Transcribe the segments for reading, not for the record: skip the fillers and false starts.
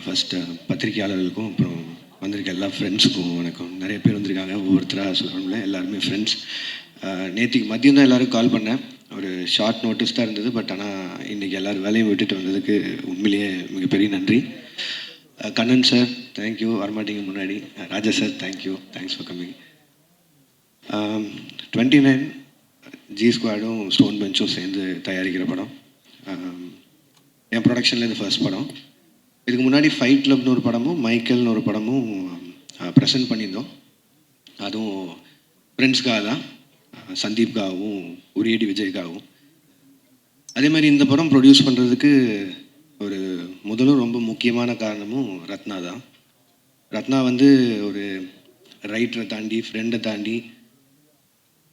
First பத்திரிகையாளர்களுக்கும் அப்புறம் வந்திருக்க எல்லா ஃப்ரெண்ட்ஸுக்கும் வணக்கம். நிறைய பேர் வந்திருக்காங்க, ஒவ்வொருத்தராக சொல்லணும்ல, எல்லாருமே ஃப்ரெண்ட்ஸ். நேற்றுக்கு மதியம் தான் எல்லோரும் கால் பண்ணேன். ஒரு ஷார்ட் நோட்டீஸ் தான் இருந்தது, பட் ஆனால் இன்றைக்கி எல்லோரும் வேலையும் விட்டுட்டு வந்ததுக்கு உண்மையிலேயே மிகப்பெரிய நன்றி. கண்ணன் சார் தேங்க்யூ, வரமாட்டீங்க முன்னாடி. Raja sir thank you, thanks for coming. 29 G ஸ்குவாடும் ஸ்டோன் பெஞ்சும் சேர்ந்து தயாரிக்கிற படம். என் ப்ரொடக்ஷனில் இது ஃபர்ஸ்ட் படம். இதுக்கு முன்னாடி ஃபைட் கிளப்னு ஒரு படமும் மைக்கேல்னு ஒரு படமும் ப்ரெசென்ட் பண்ணியிருந்தோம். அதுவும் ஃப்ரெண்ட்ஸ்க்காக தான், சந்தீப்காகவும் உரியடி விஜய்க்காகவும். அதே மாதிரி இந்த படம் ப்ரொடியூஸ் பண்ணுறதுக்கு ஒரு முதலும் ரொம்ப முக்கியமான காரணமும் ரத்னா தான். ரத்னா வந்து ஒரு ரைட்டரை தாண்டி, ஃப்ரெண்டை தாண்டி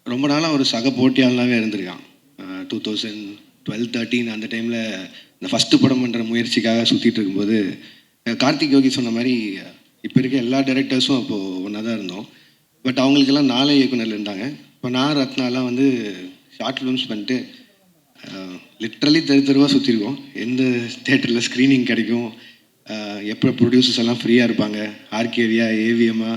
ரொம்ப நாளாக ஒரு சக போட்டியாளனாகவே இருந்திருக்கான். 2012-13 அந்த டைமில் இந்த ஃபஸ்ட்டு படம் பண்ணுற முயற்சிக்காக சுற்றிட்டு இருக்கும்போது கார்த்திக் யோகி சொன்ன மாதிரி இப்போ இருக்க எல்லா டைரக்டர்ஸும் அப்போது ஒன்றா தான் இருந்தோம். பட் அவங்களுக்கெல்லாம் 4 இயக்குனர் இருந்தாங்க. இப்போ நான் ரத்னாலாம் வந்து ஷார்ட் ஃபிலிம்ஸ் பண்ணிட்டு லிட்ரலி தெருவாக சுற்றிருக்கோம். எந்த தேட்டரில் ஸ்க்ரீனிங் கிடைக்கும், எப்போ ப்ரொடியூசர்ஸ் எல்லாம் ஃப்ரீயாக இருப்பாங்க, ஆர்கேவியா, ஏவிஎம்மா,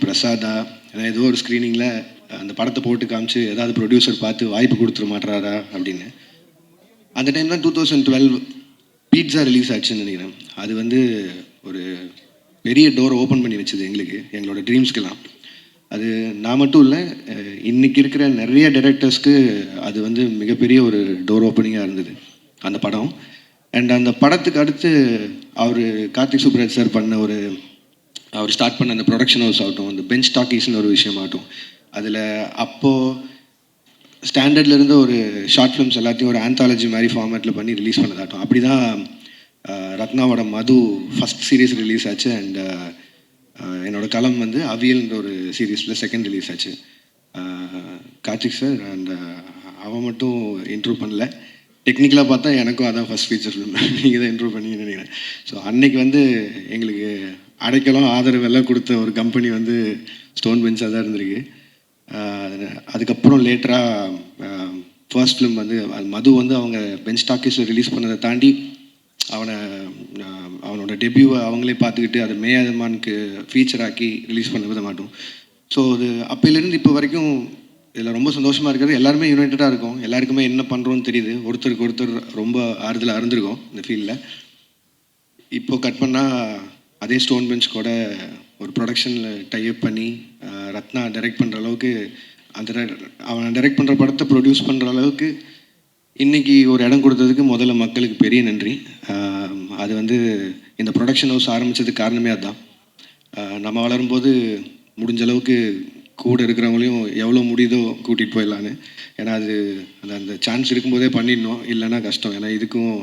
பிரசாதா, ஏன்னா ஏதோ ஒரு ஸ்க்ரீனிங்கில் அந்த படத்தை போட்டு காமிச்சு ஏதாவது ப்ரொடியூசர் பார்த்து வாய்ப்பு கொடுத்துட மாட்டுறாரா அப்படின்னு. அந்த டைம் தான் 2012 பீட்சா ரிலீஸ் ஆச்சுன்னு நினைக்கிறேன். அது வந்து ஒரு பெரிய டோரை ஓப்பன் பண்ணி வச்சுது எங்களுக்கு, எங்களோட ட்ரீம்ஸ்க்கெல்லாம். அது நான் மட்டும் இல்லை, இன்றைக்கி இருக்கிற நிறைய டைரக்டர்ஸ்க்கு அது வந்து மிகப்பெரிய ஒரு டோர் ஓப்பனிங்காக இருந்தது அந்த படம். அண்ட் அந்த படத்துக்கு அடுத்து அவர் கார்த்திக் சுப்ராஜ் சார் பண்ண அவர் ஸ்டார்ட் பண்ண அந்த ப்ரொடக்ஷன் ஹவுஸ் ஆகட்டும், அந்த பெஞ்ச் டாக்கீஸ்னு ஒரு விஷயமாகட்டும், அதில் அப்போது ஸ்டாண்டர்டில் இருந்த ஒரு ஷார்ட் ஃபிலிம்ஸ் எல்லாத்தையும் ஒரு ஆந்தாலஜி மாதிரி ஃபார்மேட்டில் பண்ணி ரிலீஸ் பண்ணதாகட்டும். அப்படி தான் ரத்னாவோட மது ஃபஸ்ட் சீரீஸ் ரிலீஸ் ஆச்சு. அண்ட் என்னோடய களம் வந்து அவியல்ன்ற ஒரு சீரீஸில் செகண்ட் ரிலீஸ் ஆச்சு. கார்த்திக் சார் அண்ட் அவன் மட்டும் இன்ட்ரூவ் பண்ணல, டெக்னிக்கலாக பார்த்தா எனக்கும் அதான் ஃபஸ்ட் ஃபீச்சர் ஃபிலிம். நீங்கள் தான் இன்ட்ரூவ் பண்ணி நினைக்கிறேன். ஸோ அன்னைக்கு வந்து எங்களுக்கு அடைக்கலம் ஆதரவு எல்லாம் கொடுத்த ஒரு கம்பெனி வந்து ஸ்டோன் பெஞ்சாக தான் இருந்திருக்கு. அதுக்கப்புறம் லேட்டராக ஃபர்ஸ்ட் ஃபிலிம் வந்து மது வந்து அவங்க பெஞ்ச் டாக்கீஸில் ரிலீஸ் பண்ணதை தாண்டி அவனோட டெபியூவை அவங்களே பார்த்துக்கிட்டு அதை மேயமானுக்கு ஃபீச்சர் ஆக்கி ரிலீஸ் பண்ண வித மாட்டோம். ஸோ அது அப்போலேருந்து இப்போ வரைக்கும் இதில் ரொம்ப சந்தோஷமாக இருக்கிறது, எல்லாருமே யுனைட்டடாக இருக்கும், எல்லாருக்குமே என்ன பண்ணுறோன்னு தெரியுது, ஒருத்தருக்கு ஒருத்தர் ரொம்ப ஆறுதலாக இருந்திருக்கும் இந்த ஃபீல்டில். இப்போது கட் பண்ணால் அதே ஸ்டோன் பெஞ்ச் கூட ஒரு ப்ரொடக்ஷனில் டைப் பண்ணி ரத்னா டைரக்ட் பண்ணுற அளவுக்கு, அந்த அவன் டைரக்ட் பண்ணுற படத்தை ப்ரொடியூஸ் பண்ணுற அளவுக்கு இன்றைக்கி ஒரு இடம் கொடுத்ததுக்கு முதல்ல மக்களுக்கு பெரிய நன்றி. அது வந்து இந்த ப்ரொடக்ஷன் ஹவுஸ் ஆரம்பித்ததுக்கு காரணமே அதுதான். நம்ம வளரும்போது முடிஞ்ச அளவுக்கு கூட இருக்கிறவங்களையும் எவ்வளோ முடியுதோ கூட்டிகிட்டு போயிடலான்னு. ஏன்னா அது அந்த சான்ஸ் இருக்கும்போதே பண்ணிடணும், இல்லைன்னா கஷ்டம். ஏன்னா இதுக்கும்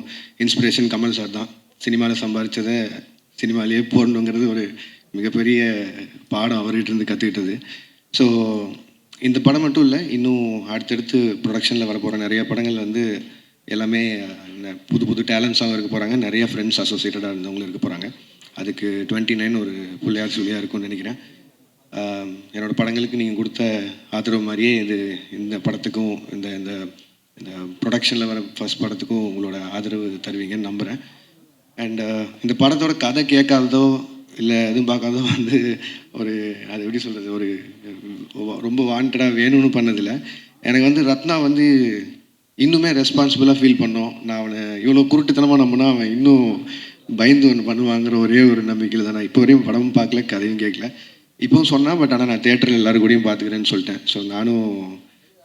இன்ஸ்பிரேஷன் கமல் சார் தான். சினிமாவில் சம்பாதிச்சதை சினிமாலேயே போடணுங்கிறது ஒரு மிகப்பெரிய பாடம் அவர்கிட்ட இருந்து கற்றுக்கிட்டது. ஸோ இந்த படம் மட்டும் இல்லை, இன்னும் அடுத்தடுத்து ப்ரொடக்ஷனில் வரப்போகிற நிறைய படங்கள் வந்து எல்லாமே புது புது டேலண்ட்ஸாகவும் இருக்க போகிறாங்க. நிறைய ஃப்ரெண்ட்ஸ் அசோசியேட்டடாக இருந்தவங்களும் இருக்க போகிறாங்க. அதுக்கு 29 ஒரு புள்ளையார் சொல்லியாக இருக்கும்னு நினைக்கிறேன். என்னோடய படங்களுக்கு நீங்கள் கொடுத்த ஆதரவு மாதிரியே இந்த படத்துக்கும் இந்த இந்த இந்த ப்ரொடக்ஷனில் வர ஃபர்ஸ்ட் படத்துக்கும் உங்களோட ஆதரவு தருவீங்கன்னு நம்புகிறேன். அண்ட் இந்த படத்தோட கதை கேட்காததோ இல்லை எதுவும் பார்க்காதோ வந்து அது எப்படி சொல்கிறது, ரொம்ப வாண்டடாக வேணும்னு பண்ணதில்லை. எனக்கு வந்து ரத்னா வந்து இன்னுமே ரெஸ்பான்சிபிளாக ஃபீல் பண்ணோம். நான் அவனை இவ்வளோ குருட்டுத்தனமாக நம்பினா அவன் இன்னும் பயந்து ஒன்று பண்ணுவாங்கிற ஒரே ஒரு நம்பிக்கையில் தான் நான் இப்போ வரையும் படமும் பார்க்கல, கதையும் கேட்கல. இப்போவும் சொன்னேன், பட் ஆனால் நான் தேட்டரில் எல்லோரும் கூடயும் பார்த்துக்கிறேன்னு சொல்லிட்டேன். ஸோ நானும்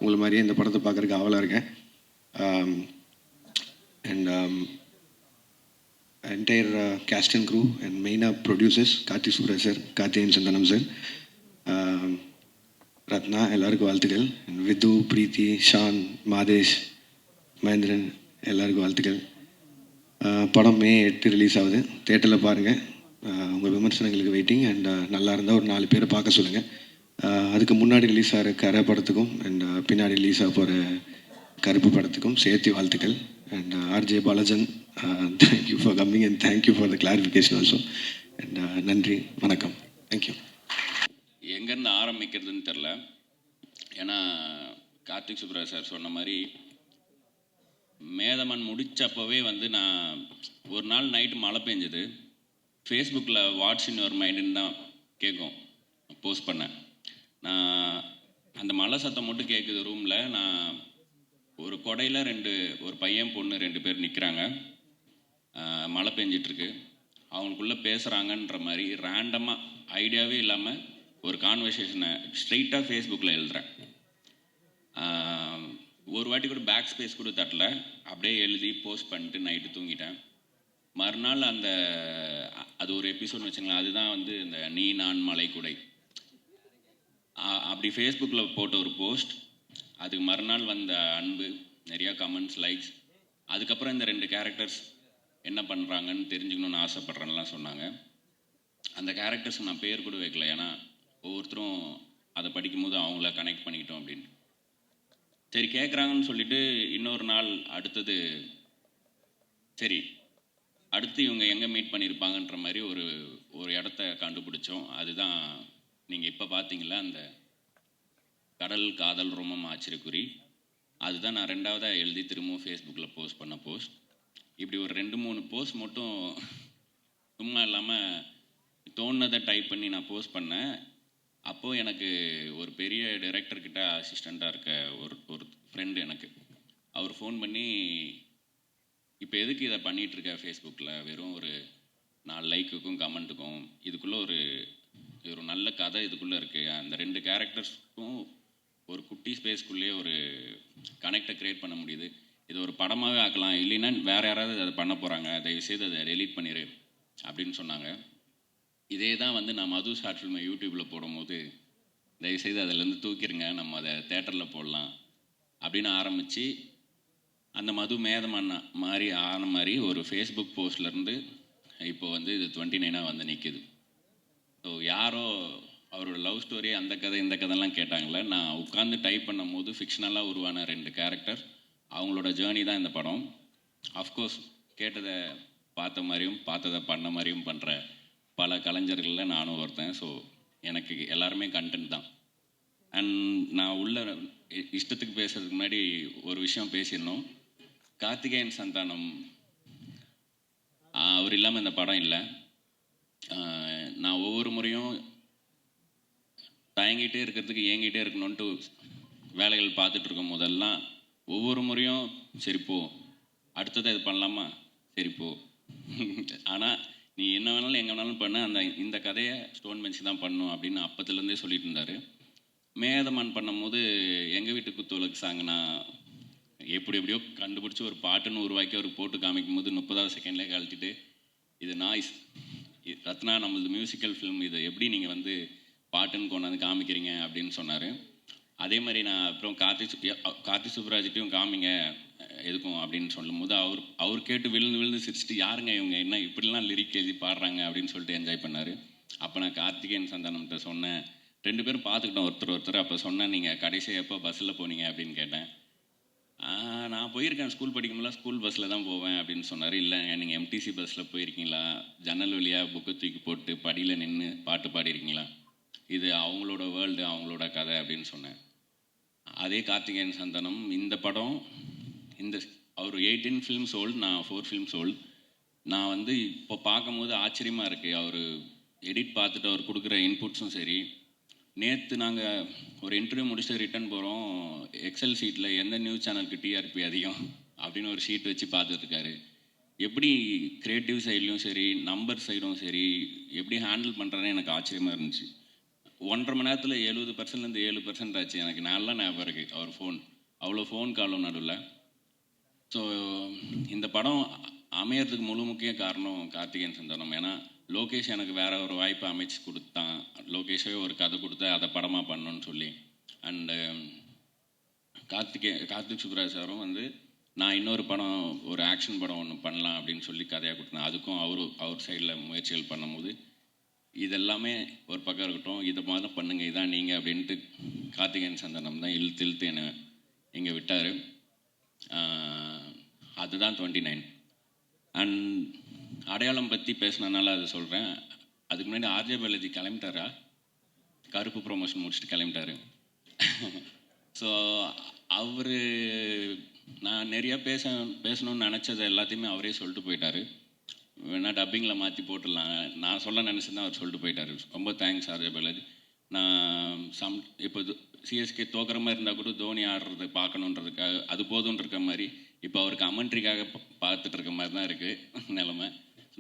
உங்களை மாதிரியே இந்த படத்தை பார்க்குறதுக்கு ஆவலாக இருக்கேன். And entire cast and crew and மெயினாக producers Karthik Subbaraj sir, Karthikeyan Santhanam sir, Rathna, எல்லாருக்கும் வாழ்த்துக்கள். விது, பிரீத்தி, ஷான், மாதேஷ், மகேந்திரன், எல்லாருக்கும் வாழ்த்துக்கள். படம் May 8 ரிலீஸ் ஆகுது, தேட்டரில் பாருங்கள். உங்கள் விமர்சனங்களுக்கு வெயிட்டிங். அண்ட் நல்லா இருந்தால் ஒரு 4 பேரை பார்க்க சொல்லுங்கள். அதுக்கு முன்னாடி ரிலீஸ் ஆகிற கரை படத்துக்கும் அண்ட் பின்னாடி ரிலீஸ் ஆக போகிற கருப்பு படத்துக்கும் சேர்த்து வாழ்த்துக்கள். And RJ பாலாஜன், thank you for coming and thank you for the clarification also. And நன்றி, வணக்கம், தேங்க்யூ. எங்கேருந்து ஆரம்பிக்கிறதுன்னு தெரில. ஏன்னா கார்த்திக் சுப்ராஜ் சார் சொன்ன மாதிரி மேதமன் முடித்தப்பவே வந்து நான் ஒரு நாள் நைட்டு மழை பெஞ்சுது. ஃபேஸ்புக்கில் வாட்ஸ் இன் யுவர் மைண்டுன்னு தான் கேட்கும். போஸ்ட் பண்ணேன். நான் அந்த மழை சத்தம் மட்டும் கேட்குது ரூமில். நான் ஒரு கொடையில் ஒரு பையன் பொண்ணு 2 பேர் நிற்கிறாங்க. மழை பெஞ்சிட்ருக்கு. அவங்களுக்குள்ளே பேசுகிறாங்கன்ற மாதிரி ரேண்டமாக ஐடியாவே இல்லாமல் ஒரு கான்வர்சேஷனை ஸ்ட்ரெயிட்டாக ஃபேஸ்புக்கில் எழுதுகிறேன். ஒரு வாட்டி கூட பேக் ஸ்பேஸ் கூட தட்டல. அப்படியே எழுதி போஸ்ட் பண்ணிட்டு நைட்டு தூங்கிட்டேன். மறுநாள் அது ஒரு எபிசோட் வச்சுங்களேன். அதுதான் வந்து இந்த நீ நான் மலை குடை. அப்படி ஃபேஸ்புக்கில் போட்ட ஒரு போஸ்ட், அதுக்கு மறுநாள் வந்த அன்பு, நிறையா கமெண்ட்ஸ், லைக்ஸ். அதுக்கப்புறம் இந்த 2 கேரக்டர்ஸ் என்ன பண்ணுறாங்கன்னு தெரிஞ்சுக்கணுன்னு ஆசைப்பட்றேன்லாம் சொன்னாங்க. அந்த கேரக்டர்ஸ் நான் பேர் கூட வைக்கல, ஏன்னா ஒவ்வொருத்தரும் அதை படிக்கும்போது அவங்கள கனெக்ட் பண்ணிக்கிட்டோம் அப்படின்னு. சரி கேட்குறாங்கன்னு சொல்லிட்டு இன்னொரு நாள் அடுத்தது சரி அடுத்து இவங்க எங்கே மீட் பண்ணியிருப்பாங்கன்ற மாதிரி ஒரு இடத்த கண்டுபிடிச்சோம். அதுதான் நீங்கள் இப்போ பார்த்தீங்களா, அந்த கடல் காதல் ரோமம் ஆச்சரியக்குறி. அதுதான் நான் 2வதாக எழுதி திரும்பவும் ஃபேஸ்புக்கில் போஸ்ட் பண்ண போஸ்ட். இப்படி ஒரு 2-3 போஸ்ட் மட்டும் சும்மா இல்லாமல் தோணுனதை டைப் பண்ணி நான் போஸ்ட் பண்ணேன். அப்போது எனக்கு ஒரு பெரிய டைரக்டர்கிட்ட அசிஸ்டண்ட்டாக இருக்க ஒரு ஃப்ரெண்டு எனக்கு, அவர் ஃபோன் பண்ணி, இப்போ எதுக்கு இதை பண்ணிகிட்ருக்க ஃபேஸ்புக்கில், வெறும் ஒரு 4 லைக்குக்கும் கமெண்ட்டுக்கும், இதுக்குள்ளே ஒரு நல்ல கதை இதுக்குள்ளே இருக்குது. அந்த 2 கேரக்டர்ஸ்க்கும் ஒரு குட்டி ஸ்பேஸ்க்குள்ளேயே ஒரு கனெக்டை க்ரியேட் பண்ண முடியுது. இது ஒரு படமாகவே ஆக்கலாம், இல்லைன்னா வேறு யாராவது அதை பண்ண போகிறாங்க, தயவுசெய்து அதை டெலீட் பண்ணிடு அப்படின்னு சொன்னாங்க. இதே தான் வந்து நான் மது ஷார்ட் ஃபில்மை யூடியூப்பில் போடும்போது, தயவுசெய்து அதிலேருந்து தூக்கிடுங்க, நம்ம அதை தேட்டரில் போடலாம் அப்படின்னு ஆரம்பித்து, அந்த மது மேதமான மாதிரி ஆன மாதிரி ஒரு ஃபேஸ்புக் போஸ்ட்லேருந்து இப்போ வந்து இது 29 வந்து நிற்கிது. ஸோ யாரோ அவரோட லவ் ஸ்டோரி அந்த கதை இந்த கதைலாம் கேட்டாங்களே, நான் உட்காந்து டைப் பண்ணும் போது ஃபிக்ஷனலாக உருவான 2 கேரக்டர், அவங்களோட ஜேர்னி தான் இந்த படம். அஃப்கோர்ஸ் கேட்டதை பார்த்த மாதிரியும் பார்த்ததை பண்ண மாதிரியும் பண்ணுற பல கலைஞர்களில் நானும் ஒருத்தன். ஸோ எனக்கு எல்லாருமே கண்டென்ட் தான். அண்ட் நான் உள்ள இஷ்டத்துக்கு பேசுறதுக்கு முன்னாடி ஒரு விஷயம் பேசிடணும். கார்த்திகேயன் சந்தானம் அவர் இல்லாமல் இந்த படம் இல்லை. நான் ஒவ்வொரு முறையும் தயங்கிட்டே இருக்கிறதுக்கு ஏங்கிட்டே இருக்கணுன்ட்டு வேலைகள் பார்த்துட்டு இருக்கும் போதெல்லாம் ஒவ்வொரு முறையும் சரிப்போ அடுத்ததை இது பண்ணலாமா, சரிப்போ ஆனால் நீ என்ன வேணாலும் எங்கே வேணாலும் பண்ண, இந்த கதையை ஸ்டோன் பெஞ்ச் தான் பண்ணும் அப்படின்னு அப்பத்துலேருந்தே சொல்லிட்டு இருந்தார். மேதமான் பண்ணும்போது எங்கள் வீட்டு குத்துவிளக்கு சாங் நான் எப்படியோ கண்டுபிடிச்சி ஒரு பாட்டுன்னு உருவாக்கி அவர் போட்டு காமிக்கும் போது 30வது செகண்ட்லேயே கழட்டிட்டு, இது நாய்ஸ் ரத்னா, நம்மளது மியூசிக்கல் ஃபிலிம், இதை எப்படி நீங்கள் வந்து பாட்டுன்னு கொண்டாந்து காமிக்கிறீங்க அப்படின்னு சொன்னார். அதே மாதிரி நான் அப்புறம் கார்த்தி சுப்ராஜ்கிட்டையும் காமிங்க எதுக்கும் அப்படின்னு சொல்லும்போது அவர் கேட்டு விழுந்து சிரிச்சிட்டு, யாருங்க இவங்க என்ன இப்படிலாம் லிரிக் எழுதி பாடுறாங்க அப்படின்னு சொல்லிட்டு என்ஜாய் பண்ணார். அப்போ நான் கார்த்திகேயன் சந்தானம்கிட்ட சொன்னேன், 2 பேரும் பார்த்துக்கிட்டோம் ஒருத்தர். அப்போ சொன்னேன், நீங்கள் கடைசியாக எப்போ பஸ்ஸில் போனீங்க அப்படின்னு கேட்டேன். நான் போயிருக்கேன், ஸ்கூல் படிக்கும்போது ஸ்கூல் பஸ்ஸில் தான் போவேன் அப்படின்னு சொன்னார். இல்லைங்க, நீங்கள் எம்டிசி பஸ்ஸில் போயிருக்கீங்களா, ஜன்னல் வழியாக புக்கை தூக்கி போட்டு படியில் நின்று பாட்டு பாடிருக்கீங்களா, இது அவங்களோட வேர்ல்டு, அவங்களோட கதை அப்படின்னு சொன்னேன். அதே கார்த்திகேயன் சந்தானம் இந்த படம், அவர் 18 ஃபிலிம்ஸ் ஓல்டு, நான் 4 ஃபிலிம்ஸ் ஓல்டு. நான் வந்து இப்போ பார்க்கும்போது ஆச்சரியமாக இருக்குது. அவர் எடிட் பார்த்துட்டு அவர் கொடுக்குற இன்புட்ஸும் சரி. நேற்று நாங்கள் ஒரு இன்டர்வியூ முடிச்சுட்டு ரிட்டன் போகிறோம். எக்ஸல் ஷீட்டில் எந்த நியூஸ் சேனலுக்கு டிஆர்பி அதிகம் அப்படின்னு ஒரு ஷீட் வச்சு பார்த்துட்ருக்காரு. எப்படி க்ரியேட்டிவ் சைட்லையும் சரி, நம்பர் சைடும் சரி, எப்படி ஹேண்டில் பண்ணுறேன்னு எனக்கு ஆச்சரியமாக இருந்துச்சு. 1.5 மணி நேரத்தில் 70%லேருந்து 7% ஆச்சு. எனக்கு நல்லா ஞாபகம் இருக்குது அவர் அவ்வளோ ஃபோன் காலும் நடுவில். ஸோ இந்த படம் அமையறதுக்கு முக்கிய காரணம் கார்த்திகேயன் சந்தானம். ஏன்னா லோகேஷ் எனக்கு வேற ஒரு வாய்ப்பை அமைச்சு கொடுத்தான். லோகேஷே ஒரு கதை கொடுத்து அதை படமாக பண்ணணும்னு சொல்லி. அண்டு கார்த்திக் சுப்ராஜ் சாரும் வந்து நான் இன்னொரு படம், ஒரு ஆக்ஷன் படம் ஒன்று பண்ணலாம் அப்படின்னு சொல்லி கதையாக கொடுத்தேன். அதுக்கும் அவர் சைடில் முயற்சிகள் பண்ணும்போது இதெல்லாமே ஒரு பக்கம் இருக்கட்டும், இதை மாதிரி பண்ணுங்க, இதான் நீங்கள் அப்படின்ட்டு கார்த்திகேயன் சந்தானம் தான் இழுத்து என்னை இங்கே விட்டார். அதுதான் 29. அண்ட் அடையாளம் பற்றி பேசினனால அது சொல்கிறேன். அதுக்கு முன்னாடி ஆர்ஜே பாலாஜி கிளம்பிட்டாரா, கருப்பு ப்ரொமோஷன் முடிச்சுட்டு கிளம்பிட்டாரு. ஸோ அவர் நான் நிறையா பேசணும்னு நினச்சது எல்லாத்தையுமே அவரே சொல்லிட்டு போயிட்டார். வேணால் டப்பிங்கில் மாற்றி போட்டுடலாம். நான் சொல்ல நினச்சிருந்தேன், அவர் சொல்லிட்டு போயிட்டார். ரொம்ப தேங்க்ஸ் ஆர்ஜே பாலாஜி. நான் இப்போ சிஎஸ்கே தோக்குற மாதிரி இருந்தால் கூட தோனி ஆடுறது பார்க்கணுன்றதுக்காக அது போதும்னு இருக்க மாதிரி இப்போ அவர் கமெண்ட்ரிக்காக பார்த்துட்டு இருக்க மாதிரி தான் இருக்குது நிலமை.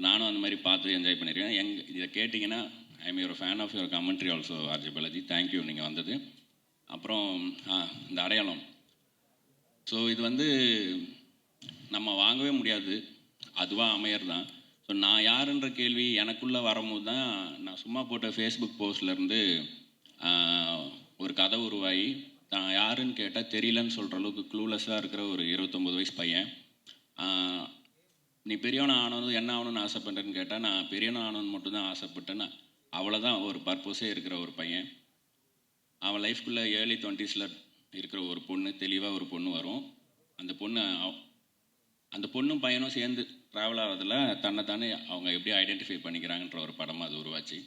நானும் அந்த மாதிரி பார்த்து என்ஜாய் பண்ணியிருக்கேன். இதை கேட்டிங்கன்னா I am your fan of your commentary also RJ Balaji. Thank you நீங்கள் வந்தது. அப்புறம் இந்த அடையாளம், ஸோ இது வந்து நம்ம வாங்கவே முடியாது, அதுவாக அமையர் தான். ஸோ நான் யாருன்ற கேள்வி எனக்குள்ளே வரும்போது தான் நான் சும்மா போட்ட ஃபேஸ்புக் போஸ்ட்லேருந்து ஒரு கதை உருவாகி நான் யாருன்னு கேட்டால் தெரியலன்னு சொல்கிற அளவுக்கு க்ளூலெஸ்ஸாக இருக்கிற ஒரு 29 வயசு பையன். நீ பெரியவனை ஆனதும் என்ன ஆகணும்னு ஆசைப்பட்டேன்னு கேட்டால் நான் பெரியவனை ஆனது மட்டும்தான் ஆசைப்பட்டேன்னு அவ்வளோதான் ஒரு பர்பஸே இருக்கிற ஒரு பையன். அவன் லைஃப்குள்ளே ஏர்லி 20s இருக்கிற ஒரு பொண்ணு, தெளிவாக ஒரு பொண்ணு வரும். அந்த பொண்ணும் பையனும் சேர்ந்து ட்ராவல் ஆகிறதுல தன்னைத்தானே அவங்க எப்படி ஐடென்டிஃபை பண்ணிக்கிறாங்கன்ற ஒரு படமாக அது உருவாச்சு.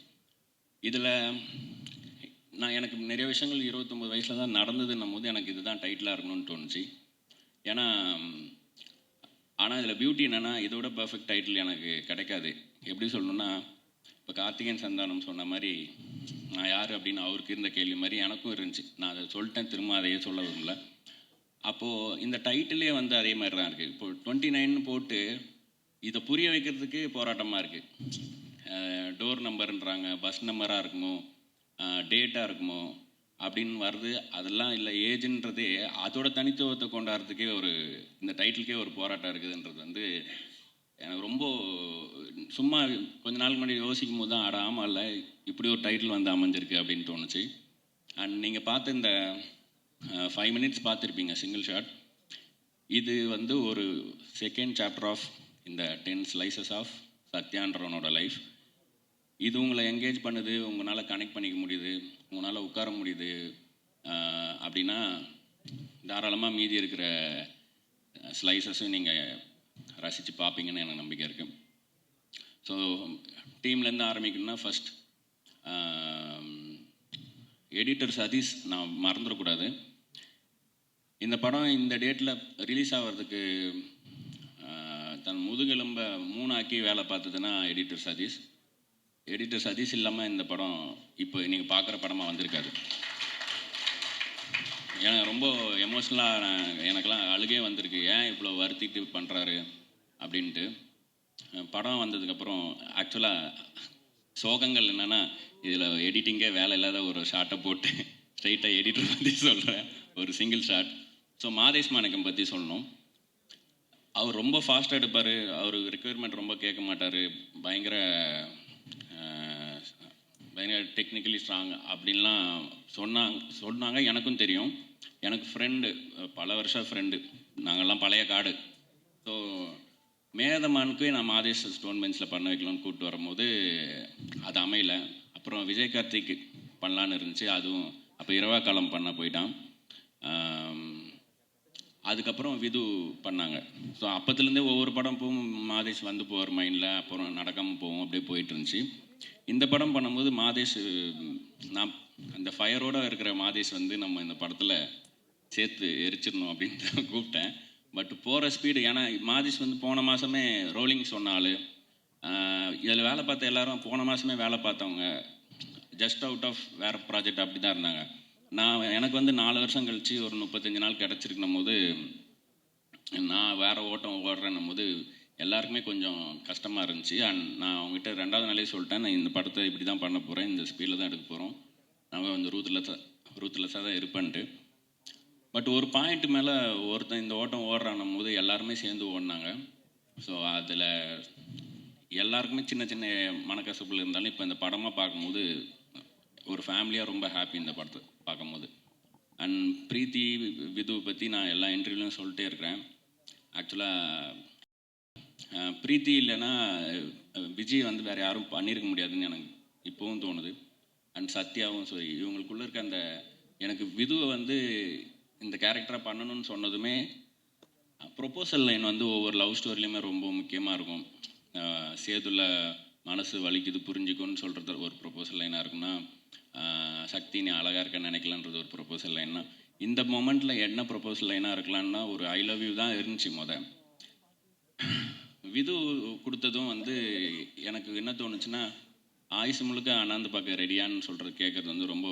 இதில் எனக்கு நிறைய விஷயங்கள் 29 வயசில் தான் நடந்ததுன்னும் போது எனக்கு இதுதான் டைட்டிலாக இருக்கணும்னு தோணுச்சு. ஏன்னா ஆனால் இதில் பியூட்டி என்னென்னா இதோட பர்ஃபெக்ட் டைட்டில் எனக்கு கிடைக்காது. எப்படி சொல்லணுன்னா, இப்போ கார்த்திகேயன் சந்தானம் சொன்ன மாதிரி நான் யார் அப்படின்னு அவருக்கு இருந்த கேள்வி மாதிரி எனக்கும் இருந்துச்சு. நான் அதை சொல்லிட்டேன், திரும்ப அதையே சொல்ல விரும்பல. அப்போது இந்த டைட்டிலே வந்து அதே மாதிரி தான் இருக்குது. இப்போ 29 போட்டு இதை புரிய வைக்கிறதுக்கு போராட்டமாக இருக்குது. டோர் நம்பருன்றாங்க, பஸ் நம்பராக இருக்குமோ, டேட்டாக இருக்குமோ அப்படின்னு வருது. அதெல்லாம் இல்லை, ஏஜ்ன்றதே அதோட தனித்துவத்தை கொண்டாடுறதுக்கே இந்த டைட்டிலுக்கே ஒரு போராட்டம் இருக்குதுன்றது வந்து எனக்கு ரொம்ப சும்மா கொஞ்ச நாள் முன்னாடி யோசிக்கும் போது தான் ஆமாம் இல்லை இப்படி ஒரு டைட்டில் வந்து அமைஞ்சிருக்கு அப்படின்னு தோணுச்சு. அண்ட் நீங்கள் பார்த்த இந்த 5 minutes பார்த்துருப்பீங்க சிங்கிள் ஷாட். இது வந்து ஒரு செகண்ட் சாப்டர் ஆஃப் இந்த 10 slices ஆஃப் சத்யான்றவனோட லைஃப். இது உங்களை என்கேஜ் பண்ணுது, உங்களால் கனெக்ட் பண்ணிக்க முடியுது, உங்களால் உட்கார முடியுது அப்படின்னா தாராளமாக மீதி இருக்கிற ஸ்லைசஸும் நீங்கள் ரசித்து பார்ப்பீங்கன்னு எனக்கு நம்பிக்கை இருக்குது. ஸோ டீம்லேருந்து ஆரம்பிக்கணும்னா ஃபஸ்ட் எடிட்டர் சதீஷ் நான் மறந்துடக்கூடாது. இந்த படம் இந்த டேட்டில் ரிலீஸ் ஆகிறதுக்கு தன் முதுகெலும்பை 3 ஆக்கி வேலை பார்த்ததுன்னா எடிட்டர் சதீஷ் இல்லாமல் இந்த படம் இப்போ நீங்கள் பார்க்குற படமாக வந்திருக்காது. எனக்கு ரொம்ப எமோஷ்னலாக எனக்கெல்லாம் அழுகே வந்திருக்கு, ஏன் இவ்வளோ வருத்திட்டு பண்ணுறாரு அப்படின்ட்டு. படம் வந்ததுக்கப்புறம் ஆக்சுவலாக சோகங்கள் என்னென்னா, இதில் எடிட்டிங்கே வேலை இல்லாத ஒரு ஷார்ட்டை போட்டு ஸ்ட்ரைட்டாக எடிட்டர் பற்றி சொல்கிறேன், ஒரு சிங்கிள் ஷாட். ஸோ மாதேஷ் மாணிக்கம் பற்றி சொல்லணும். அவர் ரொம்ப ஃபாஸ்ட்டாக எடுப்பார், அவர் ரெக்குயர்மெண்ட் ரொம்ப கேட்க மாட்டார், பயங்கர டெக்னிக்கலி ஸ்ட்ராங் அப்படின்லாம் சொன்னாங்க. எனக்கும் தெரியும், எனக்கு ஃப்ரெண்டு, பல வருஷம் ஃப்ரெண்டு, நாங்கள்லாம் பழைய காடு. ஸோ மேதமானுக்கு நான் மாதேஷ் ஸ்டோன் பெஞ்சில் பண்ண வைக்கலாம்னு கூப்பிட்டு வரும்போது அது அமையல. அப்புறம் விஜய் கார்த்திக் பண்ணலான்னு இருந்துச்சு, அதுவும் அப்போ இரவா காலம் பண்ண போயிட்டான். அதுக்கப்புறம் விது பண்ணாங்க. ஸோ அப்போத்துலேருந்தே ஒவ்வொரு படம் போகும் மாதேஷ் வந்து போவார் மைண்டில், அப்புறம் நடக்காமல் போவோம், அப்படியே போயிட்டு இருந்துச்சு. இந்த படம் பண்ணும்போது மாதேஷ், நான் அந்த ஃபயரோடு இருக்கிற மாதேஷ் வந்து நம்ம இந்த படத்தில் சேர்த்து எரிச்சிடணும் அப்படின்ட்டு கூப்பிட்டேன். பட் போகிற ஸ்பீடு, ஏன்னா மாதேஷ் வந்து போன மாதமே ரோலிங் சொன்னாள். இதில் வேலை பார்த்த எல்லாரும் போன மாதமே வேலை பார்த்தவங்க, ஜஸ்ட் அவுட் ஆஃப் வேறு ப்ராஜெக்ட் அப்படி தான் இருந்தாங்க. எனக்கு வந்து 4 வருஷம் கழித்து ஒரு 35 நாள் கிடச்சிருக்கணும் போது நான் வேறு ஓட்டம் ஓடுறேன்னும் போது எல்லாருக்குமே கொஞ்சம் கஷ்டமாக இருந்துச்சு. அண்ட் நான் அவங்ககிட்ட 2வது நாளே சொல்லிட்டேன், நான் இந்த படத்தை இப்படி தான் பண்ண போகிறேன், இந்த ஸ்பீடில் தான் எடுக்க போகிறோம், நாங்கள் வந்து ரூத்லெஸ்ஸாக தான் இருப்பேன்ட்டு. பட் ஒரு பாயிண்ட் மேலே ஒருத்தன் இந்த ஓட்டம் ஓடுறான்னும் போது எல்லாருமே சேர்ந்து ஓடினாங்க. ஸோ அதில் எல்லாருக்குமே சின்ன சின்ன மனக்கசப்புகள் இருந்தாலும் இப்போ இந்த படமாக பார்க்கும்போது ஒரு ஃபேமிலியாக ரொம்ப ஹாப்பி இந்த படத்தை பார்க்கும்போது. அண்ட் பிரீத்தி விதுவை பற்றி நான் எல்லா இன்டர்வியூலையும் சொல்லிட்டே இருக்கிறேன். ஆக்சுவலாக பிரீத்தி இல்லைன்னா விஜய் வந்து வேறு யாரும் பண்ணியிருக்க முடியாதுன்னு எனக்கு இப்போவும் தோணுது. அண்ட் சத்யாவும் சரி, இவங்களுக்குள்ளே இருக்க அந்த, எனக்கு விதுவை வந்து இந்த கேரக்டராக பண்ணணும்னு சொன்னதுமே ப்ரொப்போசல் லைன் வந்து ஒவ்வொரு லவ் ஸ்டோரிலையுமே ரொம்ப முக்கியமாக இருக்கும். சேதுல மனசு வலிக்குது புரிஞ்சுக்கோன்னு சொல்கிறது ஒரு ப்ரொப்போசல் லைனாக இருக்குன்னா, சக்தி நீ அழகாக இருக்கன்னு நினைக்கலான்றது ஒரு ப்ரொப்போசல் லைன்னா, இந்த மொமெண்ட்டில் என்ன ப்ரொப்போசல் லைனாக இருக்கலான்னா ஒரு ஐ லவ் யூ தான் இருந்துச்சு. விது கொடுத்ததும் வந்து எனக்கு என்ன தோணுச்சுன்னா, ஆயுசு முழுக்க அண்ணாந்து பார்க்க ரெடியான்னு சொல்கிறது கேட்குறது வந்து ரொம்ப,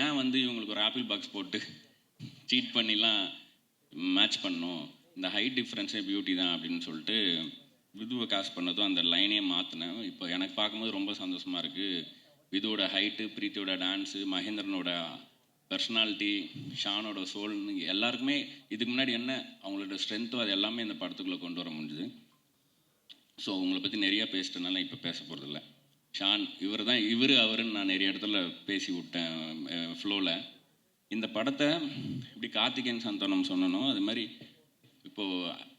ஏன் வந்து இவங்களுக்கு ஒரு ஆப்பிள் பாக்ஸ் போட்டு சீட் பண்ணிலாம் மேட்ச் பண்ணணும், இந்த ஹைட் டிஃப்ரென்ஸே பியூட்டி தான் அப்படின்னு சொல்லிட்டு விதுவை காசு பண்ணதும் அந்த லைனே மாற்றினேன். இப்போ எனக்கு பார்க்கும்போது ரொம்ப சந்தோஷமாக இருக்குது. விதுவோட ஹைட்டு, பிரீத்தியோட டான்ஸு, மகேந்திரனோட பர்சனாலிட்டி, ஷானோட சோல்னு எல்லாருக்குமே இதுக்கு முன்னாடி என்ன அவங்களோட ஸ்ட்ரென்த்தோ அது எல்லாமே இந்த படத்துக்குள்ளே கொண்டு வர முடிஞ்சுது. ஸோ உங்களை பற்றி நிறையா பேசிட்டனால இப்போ பேச போகிறதில்ல. ஷான் இவர் அவருன்னு நான் நிறைய இடத்துல பேசி விட்டேன் ஃப்ளோவில். இந்த படத்தை இப்படி கார்த்திகேயன் சந்தானம் சொன்னனோ அது மாதிரி இப்போது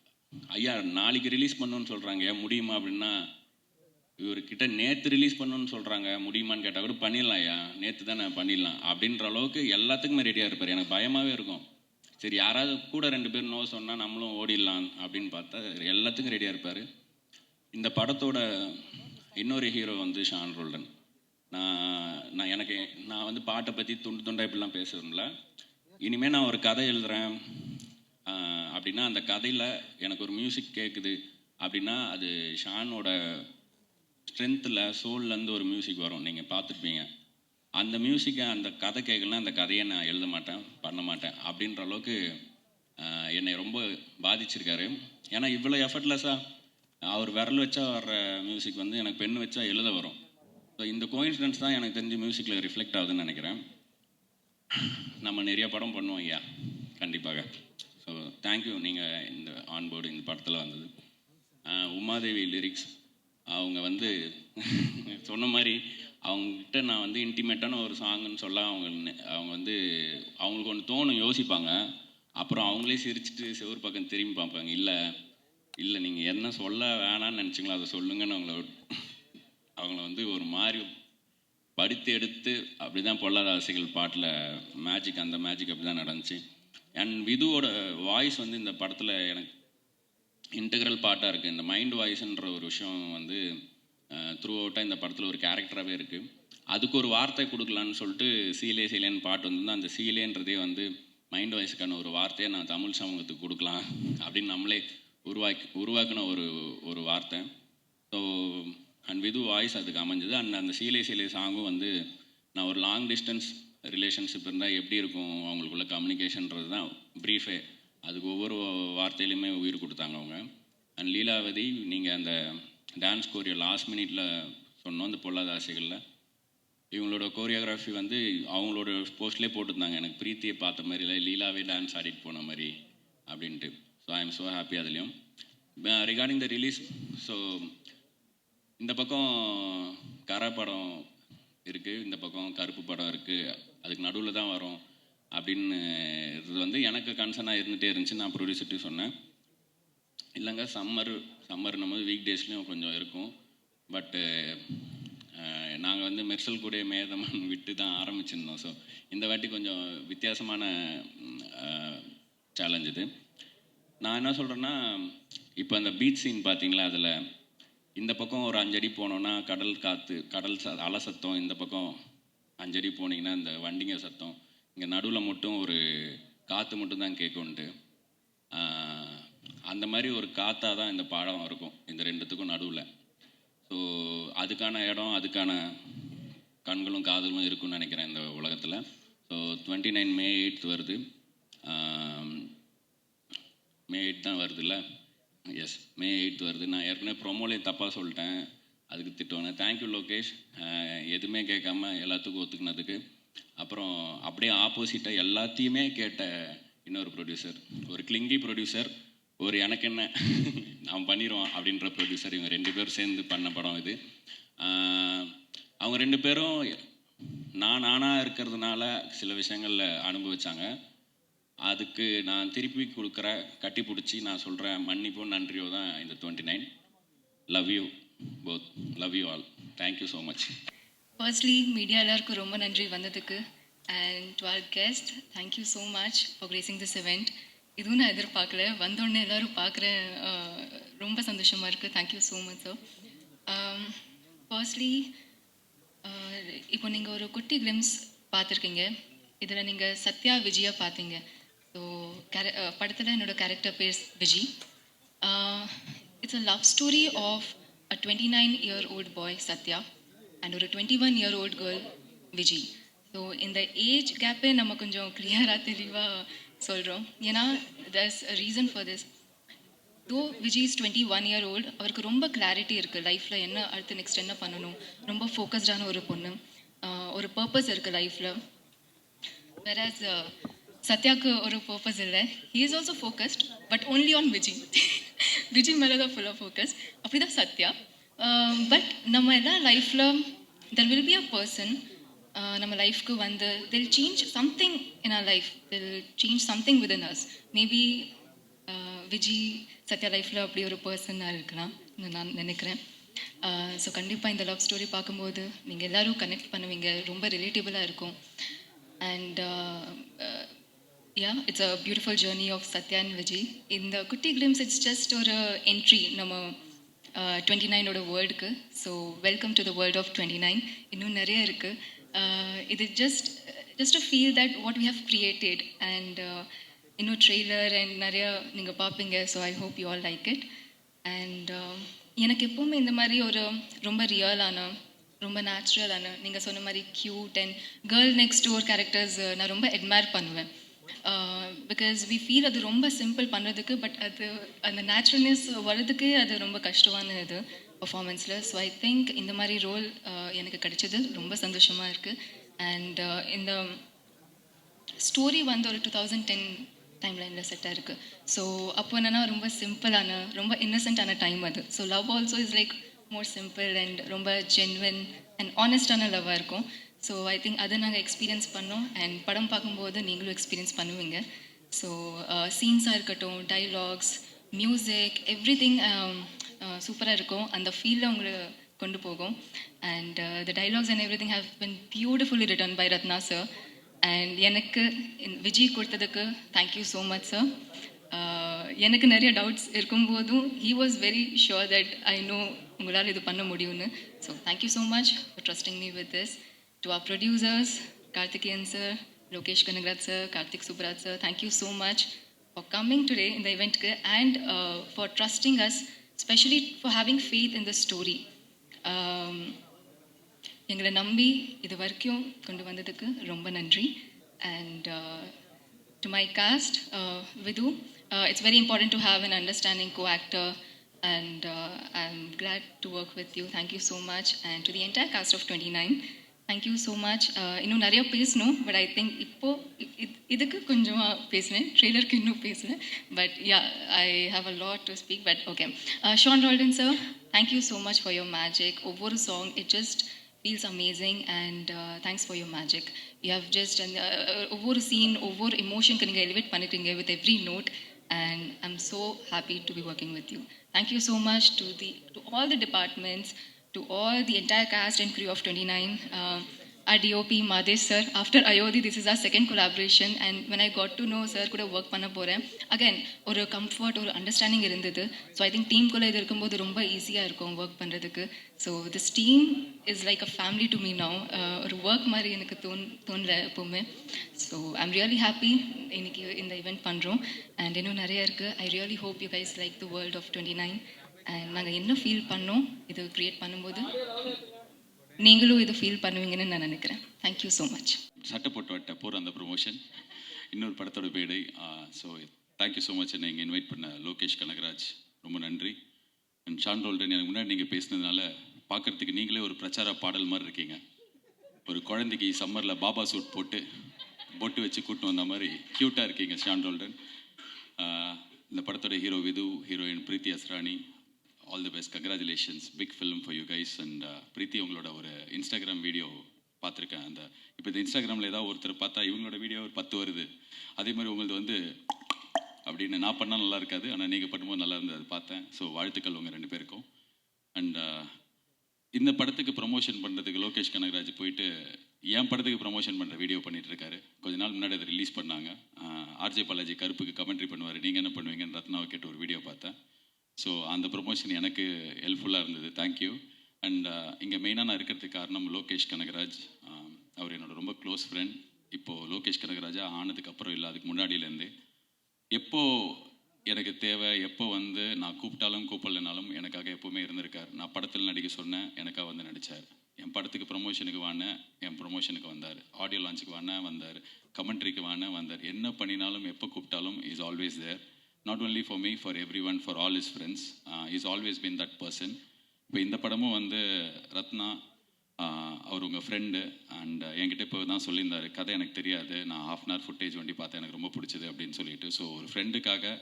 ஐயா நாளைக்கு ரிலீஸ் பண்ணணுன்னு சொல்கிறாங்க, முடியுமா அப்படின்னா, இவர்கிட்ட நேற்று ரிலீஸ் பண்ணணுன்னு சொல்கிறாங்க, முடியுமான்னு கேட்டால் கூட பண்ணிடலாம் ஐயா, நேற்று தான் நான் பண்ணிடலாம் அப்படின்ற அளவுக்கு எல்லாத்துக்குமே ரெடியாக இருப்பார். எனக்கு பயமாகவே இருக்கும், சரி யாராவது கூட 2 பேர் நோ சொன்னால் நம்மளும் ஓடிடலாம் அப்படின்னு பார்த்தா எல்லாத்துக்கும் ரெடியாக இருப்பார். இந்த படத்தோட இன்னொரு ஹீரோ வந்து ஷான் ரோல்டன். நான் வந்து பாட்டை பற்றி துண்டு துண்டாக இப்படிலாம் பேசுகிறேன்ல, இனிமேல் நான் ஒரு கதை எழுதுகிறேன் அப்படின்னா அந்த கதையில் எனக்கு ஒரு மியூசிக் கேட்குது அப்படின்னா அது ஷானோட ஸ்ட்ரென்த்தில் சோல்லேருந்து ஒரு மியூசிக் வரும், நீங்கள் பார்த்துருப்பீங்க. அந்த மியூசிக்கை அந்த கதை கேட்கலன்னா அந்த கதையை நான் எழுத மாட்டேன், பண்ண மாட்டேன் அப்படின்ற அளவுக்கு என்னை ரொம்ப பாதிச்சிருக்காரு. ஏன்னா இவ்வளோ எஃபர்ட்லெஸ்ஸாக அவர் விரல் வச்சா வர்ற மியூசிக் வந்து எனக்கு பெண்ணு வச்சா எழுத வரும். ஸோ இந்த கோயின்சிடன்ஸ் தான் எனக்கு தெரிஞ்சு மியூசிக்கில் ரிஃப்ளெக்ட் ஆகுதுன்னு நினைக்கிறேன். நம்ம நிறைய படம் பண்ணுவோம் ஐயா, கண்டிப்பாக. ஸோ தேங்க்யூ நீங்கள் இந்த ஆன்போர்டு இந்த படத்தில் வந்தது. உமாதேவி லிரிக்ஸ் அவங்க வந்து சொன்ன மாதிரி அவங்ககிட்ட நான் வந்து இன்டிமேட்டான ஒரு சாங்குன்னு சொல்ல அவங்க வந்து அவங்களுக்கு ஒன்று தோணும், யோசிப்பாங்க, அப்புறம் அவங்களே சிரிச்சுட்டு செவ்வறு பக்கம் திரும்பி பார்ப்பாங்க, இல்லை நீங்கள் என்ன சொல்ல வேணான்னு நினச்சிங்களோ அதை சொல்லுங்கன்னு அவங்கள வந்து ஒரு மாதிரி படுத்து எடுத்து அப்படி தான் பொல்லாத ஆசைகள் பாட்டில் மேஜிக், அந்த மேஜிக் அப்படி தான் நடந்துச்சு. அண்ட் விதுவோட வாய்ஸ் வந்து இந்த படத்தில் எனக்கு இன்டெக்ரல் பார்ட்டாக இருக்குது. இந்த மைண்ட் வாய்ஸ்ன்ற ஒரு விஷயம் வந்து த்ரூ அவுட்டாக இந்த படத்தில் ஒரு கேரக்டராகவே இருக்குது. அதுக்கு ஒரு வார்த்தை கொடுக்கலான்னு சொல்லிட்டு சீலேன்னு பாட்டு வந்து அந்த சீலேன்றதே வந்து மைண்ட் வாய்ஸுக்கான ஒரு வார்த்தையை நான் தமிழ் சமூகத்துக்கு கொடுக்கலாம் அப்படின்னு நம்மளே உருவாக்கின ஒரு வார்த்தை. ஸோ அண்ட் விது வாய்ஸ் அதுக்கு அமைஞ்சது. அந்த சீலே சாங்கும் வந்து நான் ஒரு லாங் டிஸ்டன்ஸ் ரிலேஷன்ஷிப் இருந்தால் எப்படி இருக்கும் அவங்களுக்குள்ள கம்யூனிகேஷன்றது தான் ப்ரீஃபே. அதுக்கு ஒவ்வொரு வார்த்தையிலையுமே உயிர் கொடுத்தாங்க அவங்க. அண்ட் லீலாவதி, நீங்கள் அந்த டான்ஸ் கோரியோ லாஸ்ட் மினிட்ல சொன்னோம் அந்த பொல்லாத ஆசைகளில், இவங்களோட கோரியோகிராஃபி வந்து அவங்களோட போஸ்ட்லேயே போட்டிருந்தாங்க, எனக்கு பிரீத்தியை பார்த்த மாதிரி இல்லை, லீலாவே டான்ஸ் ஆடிட்டு போன மாதிரி அப்படின்ட்டு. So I am so happy. அதுலேயும் ரிகார்டிங் த ரிலீஸ், ஸோ இந்த பக்கம் கரை படம் இருக்குது, இந்த பக்கம் கருப்பு படம் இருக்குது, அதுக்கு நடுவில் தான் வரும் அப்படின்னு இது வந்து எனக்கு கன்சர்னாக இருந்துகிட்டே இருந்துச்சு. நான் ப்ரொடியூசர்ட்டையும் சொன்னேன், இல்லைங்க சம்மர்னும் போது வீக் டேஸ்லேயும் கொஞ்சம் இருக்கும், பட்டு நாங்கள் வந்து மெர்சல் கூட மேதமன் விட்டு தான் ஆரம்பிச்சிருந்தோம். ஸோ இந்த வாட்டி கொஞ்சம் வித்தியாசமான சேலஞ்ச் இது. நான் என்ன சொல்கிறேன்னா, இப்போ அந்த பீச் சீன் பார்த்தீங்களா, அதில் இந்த பக்கம் ஒரு 5 அடி போனோன்னா கடல் காற்று, அலை சத்தம், இந்த பக்கம் 5 அடி போனீங்கன்னா இந்த வண்டிங்க சத்தம், இங்கே நடுவில் மட்டும் ஒரு காற்று மட்டும் தான் கேட்கும்ன்ட்டு, அந்த மாதிரி ஒரு காற்றாக தான் இந்த பாடம் இருக்கும் இந்த ரெண்டுத்துக்கும் நடுவில். ஸோ அதுக்கான இடம், அதுக்கான கண்களும் காதலும் இருக்குன்னு நினைக்கிறேன் இந்த உலகத்தில். ஸோ 29 May 8 வருது, May 8 தான் வருதுல்ல, எஸ் May 8 வருது. நான் ஏற்கனவே ப்ரொமோலே தப்பாக சொல்லிட்டேன், அதுக்கு திட்டுவாங்க. தேங்க்யூ லோகேஷ், எதுவுமே கேட்காம எல்லாத்துக்கும் ஒத்துக்குனதுக்கு. அப்புறம் அப்படியே ஆப்போசிட்டாக எல்லாத்தையுமே கேட்ட இன்னொரு ப்ரொடியூசர், ஒரு கிளிங்கி ப்ரொடியூசர், ஒரு எனக்கு என்ன நான் பண்ணிடுவோம் அப்படின்ற ப்ரொடியூசர், இவங்க 2 பேரும் சேர்ந்து பண்ண படம் இது. அவங்க 2 பேரும் நானாக இருக்கிறதுனால சில விஷயங்களில் அனுபவிச்சாங்க, அதுக்கு நான் திருப்பி கொடுக்குற கட்டி பிடிச்சி நான் சொல்கிறேன் மன்னிப்போ நன்றியோ தான் இந்த 29. Love you both, love you all, thank you so much. Firstly media எல்லாருக்கும் ரொம்ப நன்றி வந்ததுக்கு. And to our guest, thank you so much for gracing this event. இதுவும் நான் எதிர்பார்க்கல, வந்தோடனே எல்லோரும் பார்க்குறேன், ரொம்ப சந்தோஷமாக இருக்குது. Thank you so much sir. Firstly இப்போ நீங்கள் ஒரு குட்டி கிளிம்ஸ் பார்த்துருக்கீங்க, இதில் நீங்கள் சத்யா விஜயா பார்த்தீங்க. ஸோ படத்தில் என்னோடய கேரக்டர் பேர் Viji. It's a love story of a 29-year-old boy, Satya, and ஒரு 21-year-old girl, Viji. ஸோ இந்த ஏஜ் கேப்பே நம்ம கொஞ்சம் கிளியராக தெளிவாக சொல்கிறோம். ஏன்னா there's a reason for this. தோ விஜய் இஸ் 21-year-old, அவருக்கு ரொம்ப கிளாரிட்டி இருக்குது லைஃப்பில் என்ன அடுத்து நெக்ஸ்ட் என்ன பண்ணணும். ரொம்ப ஃபோக்கஸ்டான ஒரு பொண்ணு, ஒரு பர்பஸ் இருக்குது லைஃப்பில். வேறஸ் சத்யாவுக்கு ஒரு பர்பஸ் இல்லை. He is also focused but only on Vijay. Vijay மேலே தான் ஃபுல்லாக ஃபோக்கஸ். அப்படி தான் சத்யா. பட் நம்ம எல்லாம் லைஃப்பில் there will be a person நம்ம லைஃப்க்கு வந்து till change something in our life, till change something with in us. Maybe Vijay Sathya லைஃப்பில் அப்படி ஒரு பர்சனாக இருக்கலாம் நான் நினைக்கிறேன். ஸோ கண்டிப்பாக இந்த லவ் ஸ்டோரி பார்க்கும்போது நீங்கள் எல்லோரும் கனெக்ட் பண்ணுவீங்க, ரொம்ப ரிலேட்டபிளாக இருக்கும். And yeah, it's a beautiful journey of Sathya and Vijay. இந்த குட்டி கிளிம்ஸ் இட்ஸ் ஜஸ்ட் ஒரு என்ட்ரி நம்ம 29ஓட வேர்ல்டுக்கு. So welcome to the world of 29. இன்னும் நிறைய இருக்குது. இது just a feel that what we have created. And இன்னும் ட்ரெய்லர் அண்ட் நிறையா நீங்கள் பார்ப்பீங்க. So I hope you all like it. And எனக்கு எப்போவுமே இந்த மாதிரி ஒரு ரொம்ப ரியலான, ரொம்ப நேச்சுரலான, நீங்கள் சொன்ன மாதிரி cute and girl next door characters நான் ரொம்ப அட்மையர் பண்ணுவேன். பிகாஸ் வி ஃபீல் அது ரொம்ப சிம்பிள் பண்ணுறதுக்கு, பட் அது அந்த நேச்சுரல்னஸ் வர்றதுக்கு அது ரொம்ப கஷ்டமான இது பர்ஃபார்மன்ஸில். ஸோ ஐ திங்க் இந்த மாதிரி ரோல் எனக்கு கிடைச்சது ரொம்ப சந்தோஷமாக இருக்குது. அண்ட் இந்த ஸ்டோரி வந்து ஒரு 2010 டைம்லைனில் செட்டாக இருக்குது. ஸோ அப்போ என்னென்னா ரொம்ப சிம்பிளான, ரொம்ப இன்னசென்ட்டான டைம் அது. So love also is like more simple and ரொம்ப ஜென்வன் அண்ட் ஆனஸ்டான லவ்வாக இருக்கும். ஸோ ஐ திங்க் அதை நாங்கள் எக்ஸ்பீரியன்ஸ் பண்ணோம். அண்ட் படம் பார்க்கும்போது நீங்களும் எக்ஸ்பீரியன்ஸ் பண்ணுவீங்க. ஸோ சீன்ஸாக இருக்கட்டும், டைலாக்ஸ், மியூசிக், எவ்ரி திங் சூப்பராக இருக்கும். அந்த ஃபீலில் உங்களை கொண்டு போகும். And the dialogues and everything have been beautifully written by Ratna sir. And எனக்கு விஜய் கொடுத்ததுக்கு தேங்க்யூ ஸோ மச் சார். எனக்கு நிறைய டவுட்ஸ் இருக்கும்போதும் he was very sure that I know உங்களால் இது பண்ண முடியும்னு. So thank you so much for trusting me with this. To our producers Karthikeyan sir, Lokesh Kanagaraj sir, Karthik Subbaraj sir, thank you so much for coming today இந்த இவெண்ட்க்கு and for trusting us, specially for having faith in the story. எங்களை நம்பி இது வரைக்கும் கொண்டு வந்ததுக்கு ரொம்ப நன்றி. And to my cast, Vidhu, it's very important to have an understanding co-actor, and I'm glad to work with you. Thank you so much. And to the entire cast of 29, thank you so much. இன்னும் நிறைய பேசணும், but I think இப்போது இதுக்கு கொஞ்சமாக பேசுனேன், ட்ரெய்லருக்கு இன்னும் பேசுனேன். But yeah, I have a lot to speak. But okay, Sean Roldan sir, thank you so much for your magic. ஒவ்வொரு song it just feels amazing, and thanks for your magic. You have just ஒவ்வொரு scene, ஒவ்வொரு எமோஷனுக்கு நீங்கள் elevate பண்ணிக்கிறீங்க with every note, and I'm so happy to be working with you. Thank you so much to all the departments, to all the entire cast and crew of 29. Our DOP Madesh sir, after Ayodhi this is our second collaboration, and when I got to know sir kuda work panna poren, again ஒரு comfort, ஒரு understanding இருந்தது. So I think team குள்ள இது இருக்கும்போது ரொம்ப ஈஸியாக இருக்கும் work பண்ணுறதுக்கு. So this team is like a family to me now. ஒரு ஒர்க் மாதிரி எனக்கு தோணல எப்போவுமே. So I'm really happy இன்னைக்கு இந்த event பண்ணுறோம். And இன்னும் நிறைய இருக்குது. I really hope you guys like the world of 29. And நாங்கள் என்ன ஃபீல் பண்ணோம் இது க்ரியேட் பண்ணும்போது நீங்களும் இது ஃபீல் பண்ணுவீங்கன்னு நான் நினைக்கிறேன். Thank you so much. சட்டை போட்டு வட்ட போகிற அந்த ப்ரொமோஷன் இன்னொரு படத்தோட பேடை. So thank you so much. என்னை இங்கே இன்வைட் பண்ண லோகேஷ் கனகராஜ் ரொம்ப நன்றி. அண்ட் ஷான் ரோல்டன், எனக்கு முன்னாடி நீங்கள் பேசினதுனால பார்க்குறதுக்கு நீங்களே ஒரு பிரச்சார பாடல் மாதிரி இருக்கீங்க. ஒரு குழந்தைக்கு சம்மரில் பாபா சூட் போட்டு பொட்டு வச்சு கூட்டின்னு வந்த மாதிரி க்யூட்டாக இருக்கீங்க ஷான் ரோல்டன். இந்த படத்தோட hero Vidhu, heroine Preethi Asrani, all the best, congratulations, big film for you guys. And Preethi, உங்களோட ஒரு இன்ஸ்டாகிராம் வீடியோ பார்த்துருக்கேன். அந்த இப்போ இந்த இன்ஸ்டாகிராமில் ஏதாவது ஒருத்தர் பார்த்தா இவங்களோட வீடியோ ஒரு 10 வருது. அதே மாதிரி உங்களது வந்து அப்படின்னு நான் பண்ணால் நல்லா இருக்காது, ஆனால் நீங்கள் பண்ணும்போது நல்லா இருந்தது, அது பார்த்தேன். ஸோ வாழ்த்துக்கள் உங்கள் 2 பேருக்கும். அண்ட் இந்த படத்துக்கு ப்ரமோஷன் பண்ணுறதுக்கு லோகேஷ் கனகராஜ் போயிட்டு என் படத்துக்கு ப்ரமோஷன் பண்ணுற வீடியோ பண்ணிகிட்டு இருக்காரு. கொஞ்ச நாள் முன்னாடி அதை ரிலீஸ் பண்ணாங்க. ஆர்ஜே பாலாஜி கருப்புக்கு கமெண்ட்ரி பண்ணுவார், நீங்கள் என்ன பண்ணுவீங்கன்னு ரத்னாவை கேட்டு ஒரு வீடியோ பார்த்தேன். ஸோ அந்த ப்ரொமோஷன் எனக்கு ஹெல்ப்ஃபுல்லாக இருந்தது. தேங்க்யூ. அண்ட் இங்கே மெயினாக நான் இருக்கிறதுக்கு காரணம் லோகேஷ் கனகராஜ். அவர் என்னோட ரொம்ப க்ளோஸ் ஃப்ரெண்ட். இப்போது லோகேஷ் கனகராஜா ஆனதுக்கப்புறம் இல்லை, அதுக்கு முன்னாடியிலேருந்து எப்போது எனக்கு தேவை, எப்போ வந்து நான் கூப்பிட்டாலும் கூப்பிடலனாலும் எனக்காக எப்போவுமே இருந்திருக்கார். நான் படத்தில் நடிக்க சொன்னேன், எனக்காக வந்து நடித்தார். என் படத்துக்கு ப்ரொமோஷனுக்கு வானேன், என் ப்ரொமோஷனுக்கு வந்தார். ஆடியோ லான்ச்சுக்கு வானேன், வந்தார். கமெண்ட்ரிக்கு வானேன், வந்தார். என்ன பண்ணினாலும் எப்போ கூப்பிட்டாலும் is always there. Not only for me, for everyone, for all his friends. Is always been that person. இப்போ இந்த படமும் வந்து ரத்னா அவர் உங்கள் ஃப்ரெண்டு அண்ட் என்கிட்ட இப்போ தான் சொல்லியிருந்தார், கதை எனக்கு தெரியாது, நான் ½ அன் ஹவர் ஃபுட்டேஜ் வண்டி பார்த்தேன், எனக்கு ரொம்ப பிடிச்சது அப்படின்னு சொல்லிட்டு. ஸோ ஒரு ஃப்ரெண்டுக்காக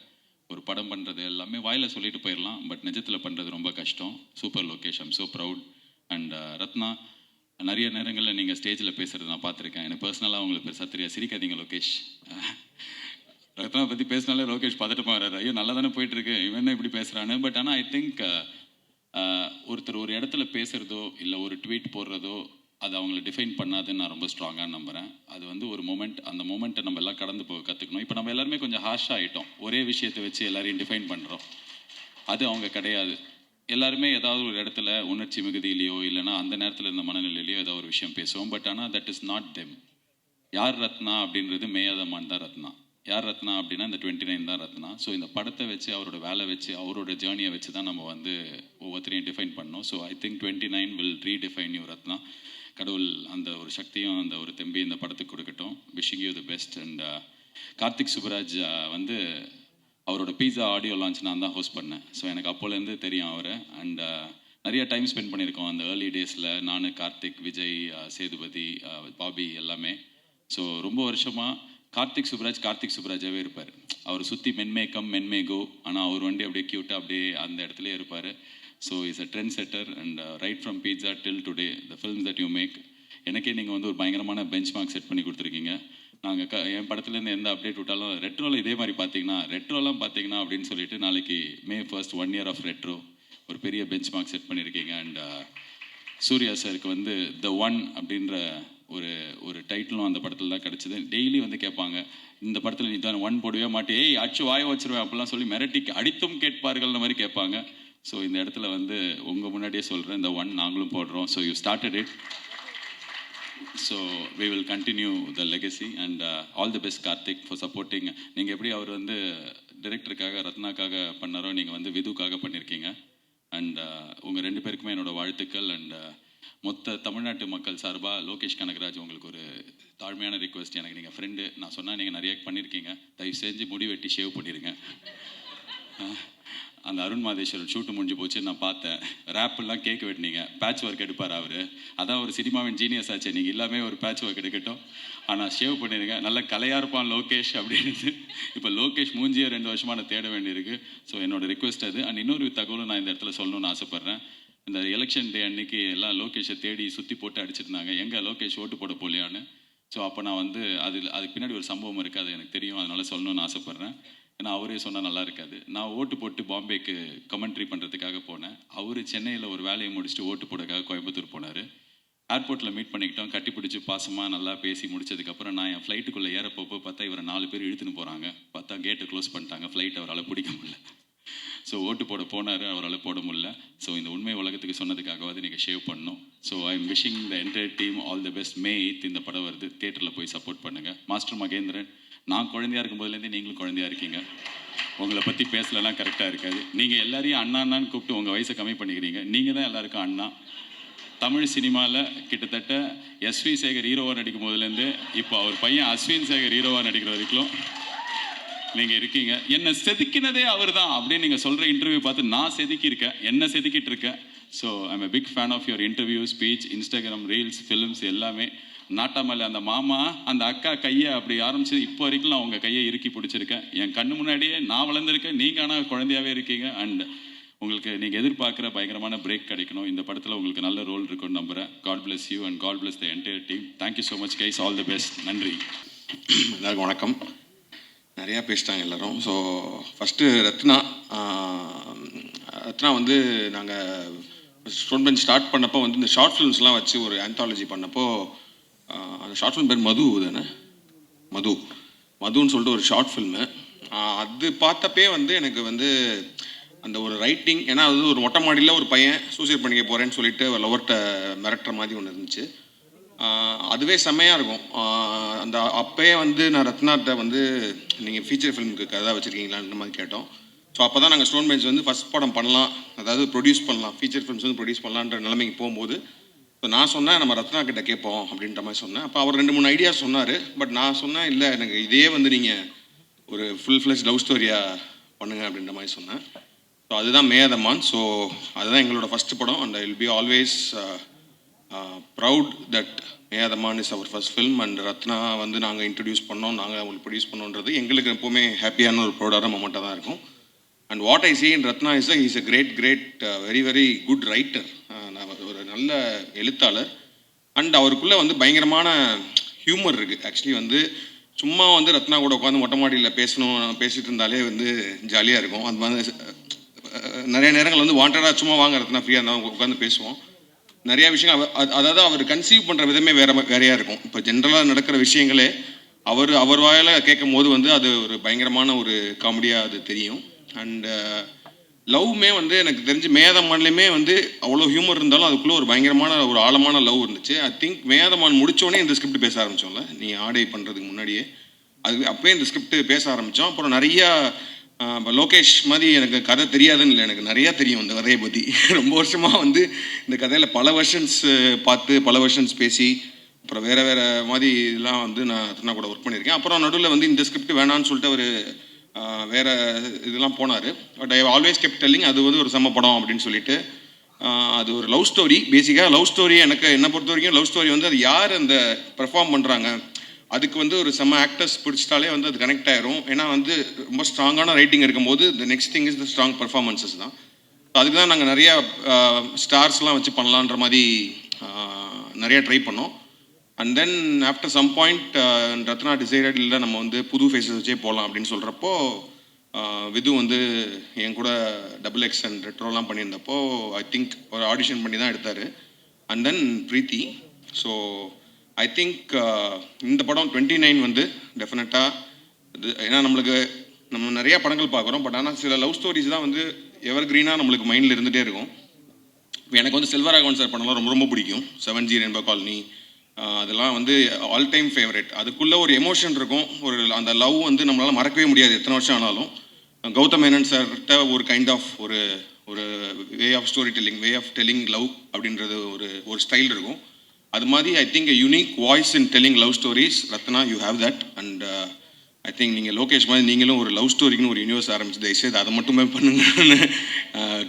ஒரு படம் பண்ணுறது எல்லாமே வாயில் சொல்லிட்டு போயிடலாம், பட் நிஜத்தில் பண்ணுறது ரொம்ப கஷ்டம். Super Lokesh, I'm so proud. And Ratna, நிறைய நேரங்களில் நீங்கள் ஸ்டேஜில் பேசுகிறது நான் பார்த்துருக்கேன். எனக்கு பர்சனலாக உங்களுக்கு பெருசாக தெரியாது, சிரிக்காதீங்க லோகேஷ். ரத்னா பற்றி பேசினாலே லோகேஷ் பதட்டமாக வர்றாரு, ஐயோ நல்லா தானே போயிட்டுருக்கு, இவன் என்ன இப்படி பேசுகிறான்னு. பட் ஆனால் ஐ திங்க் ஒருத்தர் ஒரு இடத்துல பேசுகிறதோ இல்லை ஒரு ட்வீட் போடுறதோ அது அவங்கள டிஃபைன் பண்ணாதுன்னு நான் ரொம்ப ஸ்ட்ராங்காக நம்புகிறேன். அது வந்து ஒரு மொமெண்ட், அந்த மொமெண்ட்டை நம்ம எல்லாம் கடந்து போக கற்றுக்கணும். இப்போ நம்ம எல்லாருமே கொஞ்சம் ஹார்ஷாக ஆகிட்டோம், ஒரே விஷயத்தை வச்சு எல்லாரையும் டிஃபைன் பண்ணுறோம். அது அவங்க கிடையாது. எல்லாருமே ஏதாவது ஒரு இடத்துல உணர்ச்சி மிகுதியிலையோ இல்லைனா அந்த நேரத்தில் இருந்த மனநிலையிலையோ ஏதாவது ஒரு விஷயம் பேசுவோம். பட் ஆனால் தட் இஸ் நாட் தெம். யார் ரத்னா அப்படின்றது மேயாதமான் தான் ரத்னா. யார் ரத்னா அப்படின்னா இந்த 29 தான் ரத்னா. ஸோ இந்த படத்தை வச்சு, அவரோட வேலை வச்சு, அவரோட ஜேர்னியை வச்சு தான் நம்ம வந்து ஒவ்வொருத்தரையும் டிஃபைன் பண்ணோம். So I think 29 will redefine you Ratna. கடவுள் அந்த ஒரு சக்தியும் அந்த ஒரு தெம்பி இந்த படத்துக்கு கொடுக்கட்டும். Wishing you the best. And Karthik Subbaraj வந்து அவரோட பீஸா ஆடியோ லான்ச் நான் தான் ஹோஸ்ட் பண்ணேன். ஸோ எனக்கு அப்போலேருந்து தெரியும் அவரை. அண்ட் நிறைய டைம் ஸ்பெண்ட் பண்ணியிருக்கோம் அந்த ஏர்லி டேஸில், நான், கார்த்திக், விஜய், சேதுபதி, பாபி எல்லாமே. ஸோ ரொம்ப வருஷமாக கார்த்திக் சுப்ராஜாவே இருப்பார். அவர் சுற்றி மென்மேக்கம் மென்மேகோ, ஆனால் அவர் வண்டி அப்படியே க்யூட்டாக அப்படியே அந்த இடத்துல இருப்பார். So is a trend setter. And right from pizza till today the films that you make, எனக்கே நீங்கள் வந்து ஒரு பயங்கரமான பெஞ்ச் மார்க் செட் பண்ணி கொடுத்துருக்கீங்க. நாங்கள் என் படத்துலேருந்து எந்த அப்டேட் விட்டாலும் ரெட்ரோவில் இதே மாதிரி ரெட்ரோலாம் பார்த்தீங்கன்னா அப்படின்னு சொல்லிட்டு நாளைக்கு May 1st 1 year of retro ஒரு பெரிய பெஞ்ச் மார்க் செட் பண்ணியிருக்கீங்க. அண்ட் சூர்யா சாருக்கு வந்து த ஒன் அப்படின்ற ஒரு டைட்டிலும் அந்த படத்தில் தான் கிடச்சிது. டெய்லி வந்து கேட்பாங்க, இந்த படத்தில் நீ தான் ஒன் போடவே மாட்டே, ஏய் அச்சு வாய வச்சிருவேன் அப்படிலாம் சொல்லி மிரட்டி அடித்தும் கேட்பார்கள்ன்ற மாதிரி கேட்பாங்க. ஸோ இந்த இடத்துல வந்து உங்கள் முன்னாடியே சொல்கிறேன், இந்த ஒன் நாங்களும் போடுறோம். So you started it, so we will continue the legacy. And all the best Karthik for supporting. நீங்கள் எப்படி அவர் வந்து டைரக்டருக்காக ரத்னாக்காக பண்ணாரோ, நீங்கள் வந்து விதுக்காக பண்ணியிருக்கீங்க. அண்ட் உங்கள் 2 பேருக்குமே என்னோடய வாழ்த்துக்கள். அண்ட் மொத்த தமிழ்நாட்டு மக்கள் சார்பாக லோகேஷ் கனகராஜ் உங்களுக்கு ஒரு தாழ்மையான ரிக்வெஸ்ட். எனக்கு நீங்கள் ஃப்ரெண்டு, நான் சொன்னால் நீங்கள் நிறைய பண்ணியிருக்கீங்க, தயவு செஞ்சு முடி வெட்டி ஷேவ் பண்ணிடுங்க. அந்த அருண் மாதேஸ்வரன் ஷூட்டு முடிஞ்சு போச்சு, நான் பார்த்தேன். ரேப்பெல்லாம் கேக் வெட்டினீங்க, பேட்ச் ஒர்க் எடுப்பார் அவர். அதான் ஒரு சினிமாவின் ஜீனியஸ் ஆச்சு, நீங்கள் எல்லாமே ஒரு பேட்ச் ஒர்க் எடுக்கட்டும், ஆனால் ஷேவ் பண்ணிடுங்க. நல்ல கலையாக இருப்பான் லோகேஷ் அப்படின்னு. இப்போ லோகேஷ் மூஞ்சியை 2 வருஷமாக நான் தேட வேண்டியிருக்கு. ஸோ என்னோட ரிக்வெஸ்ட் அது. அண்ட் இன்னொரு தகவலும் நான் இந்த இடத்துல சொல்லணும்னு ஆசைப்பட்றேன். இந்த எலெக்ஷன் டே அன்னைக்கு எல்லாம் லோகேஷை தேடி சுற்றி போட்டு அடிச்சிருந்தாங்க, எங்கே லோகேஷ் ஓட்டு போட போலியான்னு. ஸோ அப்போ நான் வந்து அதுக்கு பின்னாடி ஒரு சம்பவம் இருக்குது, அது எனக்கு தெரியும், அதனால் சொல்லணும்னு ஆசைப்பட்றேன். ஏன்னா அவரே சொன்னால் நல்லா இருக்காது. நான் ஓட்டு போட்டு பாம்பேக்கு கமெண்ட்ரி பண்ணுறதுக்காக போனேன். அவர் சென்னையில் ஒரு வேலையை முடிச்சுட்டு ஓட்டு போடக்காக கோயம்புத்தூர் போனார். ஏர்போர்ட்டில் மீட் பண்ணிக்கிட்டோம், கட்டி பிடிச்சி பாசமாக நல்லா பேசி முடிச்சதுக்கப்புறம் நான் என் ஃப்ளைட்டுக்குள்ளே ஏறப்போப்போ பார்த்தா இவரை 4 பேர் இழுத்துன்னு போகிறாங்க. பார்த்தா கேட்டை க்ளோஸ் பண்ணிட்டாங்க, ஃப்ளைட் அவரால் பிடிக்க முடியல. ஸோ ஓட்டு போட போனார், அவரால் போட முடியல. ஸோ இந்த உண்மை உலகத்துக்கு சொன்னதுக்காகவாது நீங்கள் ஷேவ் பண்ணணும். So I am wishing the entire team all the best. May 8th இந்த படம் வருது, தியேட்டரில் போய் சப்போர்ட் பண்ணுங்கள். மாஸ்டர் மகேந்திரன், நான் குழந்தையாக இருக்கும்போதுலேருந்தே நீங்களும் குழந்தையாக இருக்கீங்க. உங்களை பற்றி பேசலாம் கரெக்டாக இருக்காது. நீங்கள் எல்லாரையும் அண்ணான்னு கூப்பிட்டு உங்கள் வயசை கம்மி பண்ணிக்கிறீங்க. நீங்கள் தான் எல்லாருக்கும் அண்ணா. தமிழ் சினிமாவில் கிட்டத்தட்ட SV சேகர் ஹீரோவாக நடிக்கும் போதுலேருந்து இப்போ அவர் பையன் அஸ்வின் சேகர் ஹீரோவாக நடிக்கிற வரைக்கும் நீங்கள் இருக்கீங்க. என்னை செதுக்கினதே அவர் தான் அப்படின்னு நீங்கள் சொல்கிற இன்டர்வியூ பார்த்து நான் செதுக்கியிருக்கேன், என்ன செதுக்கிட்டு இருக்கேன். So I'm a big fan of your interview, speech, Instagram reels, films எல்லாமே. நாட்டாமல்ல அந்த மாமா அந்த அக்கா கையை அப்படி ஆரம்பிச்சு இப்போ வரைக்கும் நான் உங்கள் கையை இறுக்கி பிடிச்சிருக்கேன். என் கண்ணு முன்னாடியே நான் வளர்ந்துருக்கேன், நீங்கள் ஆனால் குழந்தையாகவே இருக்கீங்க. அண்ட் உங்களுக்கு நீங்கள் எதிர்பார்க்குற பயங்கரமான பிரேக் கிடைக்கணும். இந்த படத்தில் உங்களுக்கு நல்ல ரோல் இருக்குன்னு நம்புகிறேன். God bless you and God bless the entire team. Thank you so much guys, all the best. நன்றி. எல்லாருக்கும் வணக்கம். நிறையா பேசிட்டாங்க எல்லோரும். ஸோ ஃபஸ்ட்டு ரத்னா வந்து நாங்கள் ஸ்டோன் பெஞ்ச் ஸ்டார்ட் பண்ணப்போ வந்து இந்த ஷார்ட் ஃபிலிம்ஸ்லாம் வச்சு ஒரு ஆந்தாலஜி பண்ணப்போ, அந்த ஷார்ட் ஃபிலிம் பேர் மது தானே, மதுன்னு சொல்லிட்டு ஒரு ஷார்ட் ஃபில்மு. அது பார்த்தப்பே வந்து எனக்கு வந்து அந்த ஒரு ரைட்டிங், ஏன்னா அது ஒரு மொட்டை மாடியில் ஒரு பையன் சூசைட் பண்ணிக்க போகிறேன்னு சொல்லிட்டு லவர்கிட்ட மிரட்டுற மாதிரி ஒன்று இருந்துச்சு. அதுவே செம்மையாக இருக்கும். அந்த அப்போயே வந்து நான் ரத்னாட்ட வந்து நீங்கள் ஃபீச்சர் ஃபிலிமுக்கு கதை வச்சுருக்கீங்களான்ற மாதிரி கேட்டோம். ஸோ அப்போ தான் நாங்கள் ஸ்டோன் பெஞ்ச் வந்து ஃபஸ்ட் படம் பண்ணலாம், அதாவது ப்ரொடியூஸ் பண்ணலாம், ஃபீச்சர் ஃபிலிம்ஸ் வந்து ப்ரொடியூஸ் பண்ணலான்ற நிலைமைக்கு போகும்போது ஸோ நான் சொன்னேன் நம்ம ரத்னா கிட்ட கேட்போம் அப்படின்ற மாதிரி சொன்னேன். அப்போ அவர் 2-3 ஐடியா சொன்னார். பட் நான் சொன்னேன் இல்லை எனக்கு இதே வந்து நீங்கள் ஒரு ஃபுல் ஃப்ளெஜ் லவ் ஸ்டோரியாக பண்ணுங்க அப்படின்ற மாதிரி சொன்னேன். ஸோ அதுதான் மேதமான். ஸோ அதுதான் எங்களோட ஃபஸ்ட்டு படம். And I will be always proud that Meyaadha Maan is our first film. And Rathna வந்து நாங்கள் இன்ட்ரடியூஸ் பண்ணோம், நாங்கள் அவங்களுக்கு ப்ரொடியூஸ் பண்ணோன்றது எங்களுக்கு எப்போவுமே ஹாப்பியான ஒரு ப்ரௌடான மொமெண்ட்டாக தான் இருக்கும். And what I see in Ratna is is a great very very good writer. ஒரு நல்ல எழுத்தாளர். அண்ட் அவருக்குள்ளே வந்து பயங்கரமான ஹியூமர் இருக்குது. ஆக்சுவலி வந்து சும்மா வந்து ரத்னா கூட உட்காந்து மொட்டை மாடியில் பேசிகிட்டு இருந்தாலே வந்து ஜாலியாக இருக்கும். அது மாதிரி நிறைய நேரங்கள் வந்து வாண்டடாக சும்மா வாங்க ரத்னா ஃப்ரீயாக இருந்தால் உட்காந்து பேசுவோம். நிறையா விஷயங்கள் அதாவது அவர் கன்சீவ் பண்ணுற விதமே வேறையாக இருக்கும். இப்போ ஜென்ரலாக நடக்கிற விஷயங்களே அவர் வாயில் கேட்கும் போது வந்து அது ஒரு பயங்கரமான ஒரு காமெடியாக அது தெரியும். அண்டு லவ்வுமே வந்து எனக்கு தெரிஞ்சு மேதமான்லேயுமே வந்து அவ்வளோ ஹியூமர் இருந்தாலும் அதுக்குள்ளே ஒரு பயங்கரமான ஒரு ஆழமான லவ் இருந்துச்சு. ஐ திங்க் மேதமான் முடித்தோடனே இந்த ஸ்கிரிப்ட் பேச ஆரம்பித்தோம்ல, நீங்கள் ஆடை பண்ணுறதுக்கு முன்னாடியே அப்போயே இந்த ஸ்கிரிப்ட் பேச ஆரம்பித்தோம். அப்புறம் நிறையா லோகேஷ் மாதிரி எனக்கு கதை தெரியாதுன்னு இல்லை, எனக்கு நிறையா தெரியும் இந்த கதையை பற்றி. ரொம்ப வருஷமாக வந்து இந்த கதையில் பல வெர்ஷன்ஸ் பார்த்து பல வெர்ஷன்ஸ் பேசி அப்புறம் வேறு மாதிரி இதெல்லாம் வந்து நான் கூட ஒர்க் பண்ணியிருக்கேன். அப்புறம் நடுவில் வந்து இந்த ஸ்கிரிப்ட் வேணான்னு சொல்லிட்டு அவர் வேறு இதெல்லாம் போனார். But I always kept telling அது வந்து ஒரு செம்ம படம் அப்படின்னு சொல்லிட்டு. அது ஒரு லவ் ஸ்டோரி. பேசிக்காக லவ் ஸ்டோரி என்னை பொறுத்த வரைக்கும் லவ் ஸ்டோரி வந்து அது யார் அந்த பெர்ஃபார்ம் பண்ணுறாங்க அதுக்கு வந்து ஒரு செம்ம ஆக்டர்ஸ் பிடிச்சிட்டாலே வந்து அது கனெக்ட் ஆயிரும். ஏன்னா வந்து ரொம்ப ஸ்ட்ராங்கான ரைட்டிங் இருக்கும்போது the next thing is the strong performances தான். அதுக்கு தான் நாங்கள் நிறையா ஸ்டார்ஸ்லாம் வச்சு பண்ணலான்ற மாதிரி நிறையா ட்ரை பண்ணோம். And then after some point Ratna decided இல்லை நம்ம வந்து புது ஃபேஸஸ் வச்சே போகலாம் அப்படின்னு சொல்கிறப்போ விது வந்து என் கூட XXX அண்ட் ரெட்ரோலாம் பண்ணியிருந்தப்போ ஐ திங்க் ஒரு ஆடிஷன் பண்ணி தான் எடுத்தார். And then Preethi. So I think இந்த படம் 29 வந்து டெஃபினட்டாக இது. ஏன்னா நம்ம நிறையா படங்கள் பார்க்குறோம். பட் ஆனால் சில லவ் ஸ்டோரிஸ் தான் வந்து எவர் க்ரீனாக நம்மளுக்கு மைண்டில் இருந்துகிட்டே இருக்கும். எனக்கு வந்து செல்வராகவன் சார் படம்லாம் ரொம்ப ரொம்ப பிடிக்கும். 7G ரெயின்போ காலனி அதெல்லாம் வந்து ஆல் டைம் ஃபேவரட். அதுக்குள்ளே ஒரு எமோஷன் இருக்கும், ஒரு அந்த லவ் வந்து நம்மளால் மறக்கவே முடியாது எத்தனை வருஷம் ஆனாலும். கௌதம் மேனன் சார்கிட்ட ஒரு கைண்ட் ஆஃப் ஒரு way of story telling, way of telling love அப்படின்றது ஒரு ஸ்டைல் இருக்கும். அது மாதிரி I think a unique voice in telling love stories. Ratna you have that. And I think நீங்கள் லோகேஷ் மாதிரி நீங்களும் ஒரு லவ் ஸ்டோரிக்குன்னு ஒரு யூனிவர்ஸ் ஆரம்பிச்சு தயவுசெய்து அதை மட்டுமே பண்ணுங்கன்னு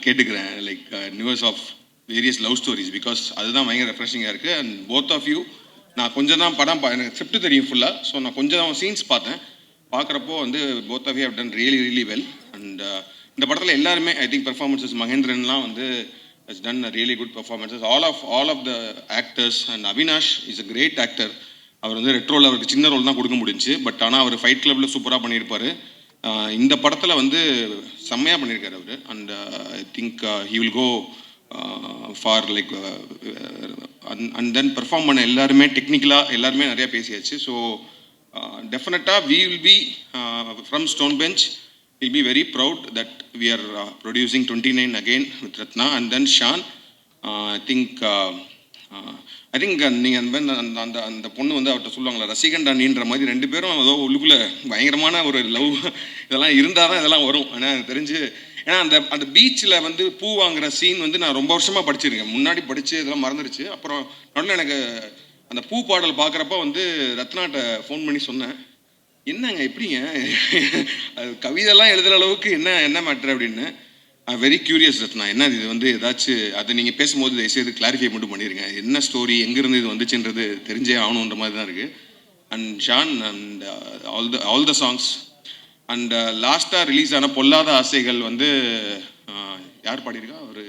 கேட்டுக்கிறேன். Like universe of various love stories, because அதுதான் பயங்கர ரெஃப்ரெஷிங்காக இருக்குது. அண்ட் போத் ஆஃப் யூ நான் கொஞ்சம் தான் படம் எனக்கு ஸ்கிரிப்ட் தெரியும் ஃபுல்லாக. ஸோ நான் கொஞ்சம் தான் சீன்ஸ் பார்த்தேன். பார்க்குறப்போ வந்து both of you have done really well. And இந்த படத்தில் எல்லாருமே ஐ திங்க் பெர்ஃபார்மன்ஸஸ் மகேந்திரன்லாம் வந்து has done a really good performances. All of the actors, and Avinash is a great actor. அவர் வந்து ரெட்ரோவில் அவருக்கு சின்ன ரோல் தான் கொடுக்க முடிஞ்சு. பட் ஆனால் அவர் ஃபைட் கிளப்பில் சூப்பராக பண்ணியிருப்பார். இந்த படத்தில் வந்து செம்மையாக பண்ணியிருக்காரு அவர். And I think he will go for like and then perform பண்ண எல்லாருமே டெக்னிக்கலாக எல்லாருமே நிறையா பேசியாச்சு. ஸோ டெஃபினட்டாக we will be from Stone Bench we'll be very proud that we are producing 29 again with Ratna and then Shan. I think நீங்கள் அந்த பொண்ணு வந்து அவர்கிட்ட சொல்லுவாங்களா ரசிகன் டானின்ற மாதிரி ரெண்டு பேரும் ஏதோ உள்ளுக்குள்ளே பயங்கரமான ஒரு லவ் இதெல்லாம் இருந்தால் தான் இதெல்லாம் வரும். ஆனால் எனக்கு தெரிஞ்சு ஏன்னா அந்த பீச்சில் வந்து பூ வாங்குகிற சீன் வந்து நான் ரொம்ப வருஷமாக படிச்சிருக்கேன். முன்னாடி படித்து இதெல்லாம் மறந்துடுச்சு. அப்புறம் நடுவில் எனக்கு அந்த பூ பாடல் பார்க்குறப்ப வந்து ரத்னாட்ட ஃபோன் பண்ணி சொன்னேன், என்னங்க எப்படிங்க அது கவிதைலாம் எழுதுகிற அளவுக்கு என்ன மேட்ரு அப்படின்னு. வெரி கியூரியஸ் ரத்னா, என்ன இது வந்து ஏதாச்சும் அதை நீங்கள் பேசும்போது தயவுசெய்து கிளாரிஃபை மட்டும் பண்ணிடுங்க, என்ன ஸ்டோரி எங்கேருந்து இது வந்துச்சுன்றது தெரிஞ்சே ஆகணுன்ற மாதிரி தான் இருக்குது. And Sean and all the songs. And லாஸ்ட்டாக ரிலீஸ் ஆன பொல்லாத ஆசைகள் வந்து யார் பாடியிருக்கா, ஒரு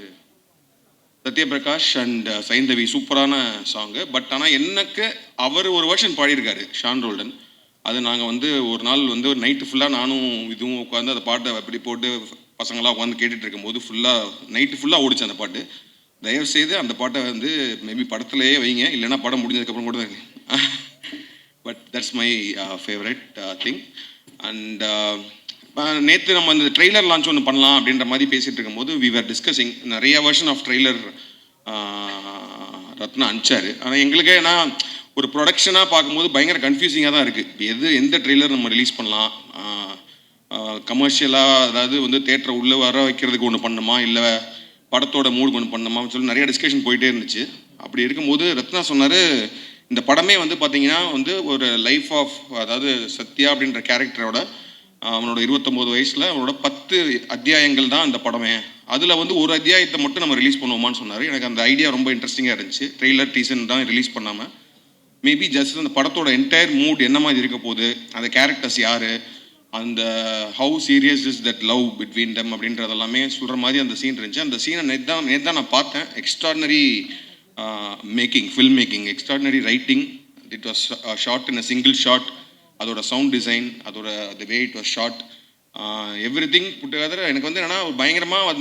சத்யபிரகாஷ் அண்ட் சைந்தவி, சூப்பரான சாங்கு. பட் ஆனால் எனக்கு அவர் ஒரு வெர்ஷன் பாடியிருக்காரு ஷான் ரோல்டன். அது நாங்கள் வந்து ஒரு நாள் வந்து ஒரு நைட்டு ஃபுல்லாக நானும் இதுவும் உட்காந்து அந்த பாட்டை அப்படி போட்டு பசங்களாம் உட்காந்து கேட்டுட்டு இருக்கும்போது நைட்டு ஃபுல்லாக ஓடிச்சு அந்த பாட்டு. தயவுசெய்து அந்த பாட்டை வந்து மேபி படத்துலையே வைங்க, இல்லைன்னா படம் முடிஞ்சதுக்கப்புறம் கூட தான். But that's my favourite thing. And நேற்று நம்ம அந்த ட்ரெய்லர் லான்ச் ஒன்று பண்ணலாம் அப்படின்ற மாதிரி பேசிகிட்டு இருக்கும்போது வி ஆர் டிஸ்கஸிங் நிறைய வெர்ஷன் ஆஃப் ட்ரெய்லர் ரத்னா அனுப்பிச்சாரு. ஆனால் எங்களுக்கே ஏன்னா ஒரு ப்ரொடக்ஷனாக பார்க்கும்போது பயங்கர கன்ஃபியூசிங்காக தான் இருக்குது. எந்த ட்ரெய்லர் நம்ம ரிலீஸ் பண்ணலாம், கமர்ஷியலாக அதாவது வந்து தேட்டரை உள்ளே வர வைக்கிறதுக்கு ஒன்று பண்ணணுமா, இல்லை படத்தோட மூடுக்கு ஒன்று பண்ணணுமான்னு சொல்லி நிறைய டிஸ்கஷன் போயிட்டே இருந்துச்சு. அப்படி இருக்கும்போது ரத்னா சொன்னார், இந்த படமே வந்து பார்த்தீங்கன்னா வந்து ஒரு லைஃப் ஆஃப், அதாவது சத்யா அப்படின்ற கேரக்டரோட அவனோட 29 வயசில் அவனோட 10 அத்தியாயங்கள் தான் அந்த படமே. அதில் வந்து ஒரு அத்தியாயத்தை மட்டும் நம்ம ரிலீஸ் பண்ணுவோமான்னு சொன்னார். எனக்கு அந்த ஐடியா ரொம்ப இன்ட்ரெஸ்டிங்காக இருந்துச்சு. ட்ரெய்லர் டீசன் தான் ரிலீஸ் பண்ணாமல் மேபி ஜஸ்ட் அந்த படத்தோட என்டையர் மூட் என்ன மாதிரி இருக்க போகுது, அந்த கேரக்டர்ஸ் யார், அந்த how serious is that love between them அப்படின்றதெல்லாமே சொல்கிற மாதிரி அந்த சீன் இருந்துச்சு. அந்த சீனை நேற்று தான் நான் பார்த்தேன். Extraordinary film making, extraordinary writing. It was shot in a single shot. அதோட சவுண்ட் டிசைன், அதோட the way it was shot, everything put together. எனக்கு வந்து என்னன்னா பயங்கரமாக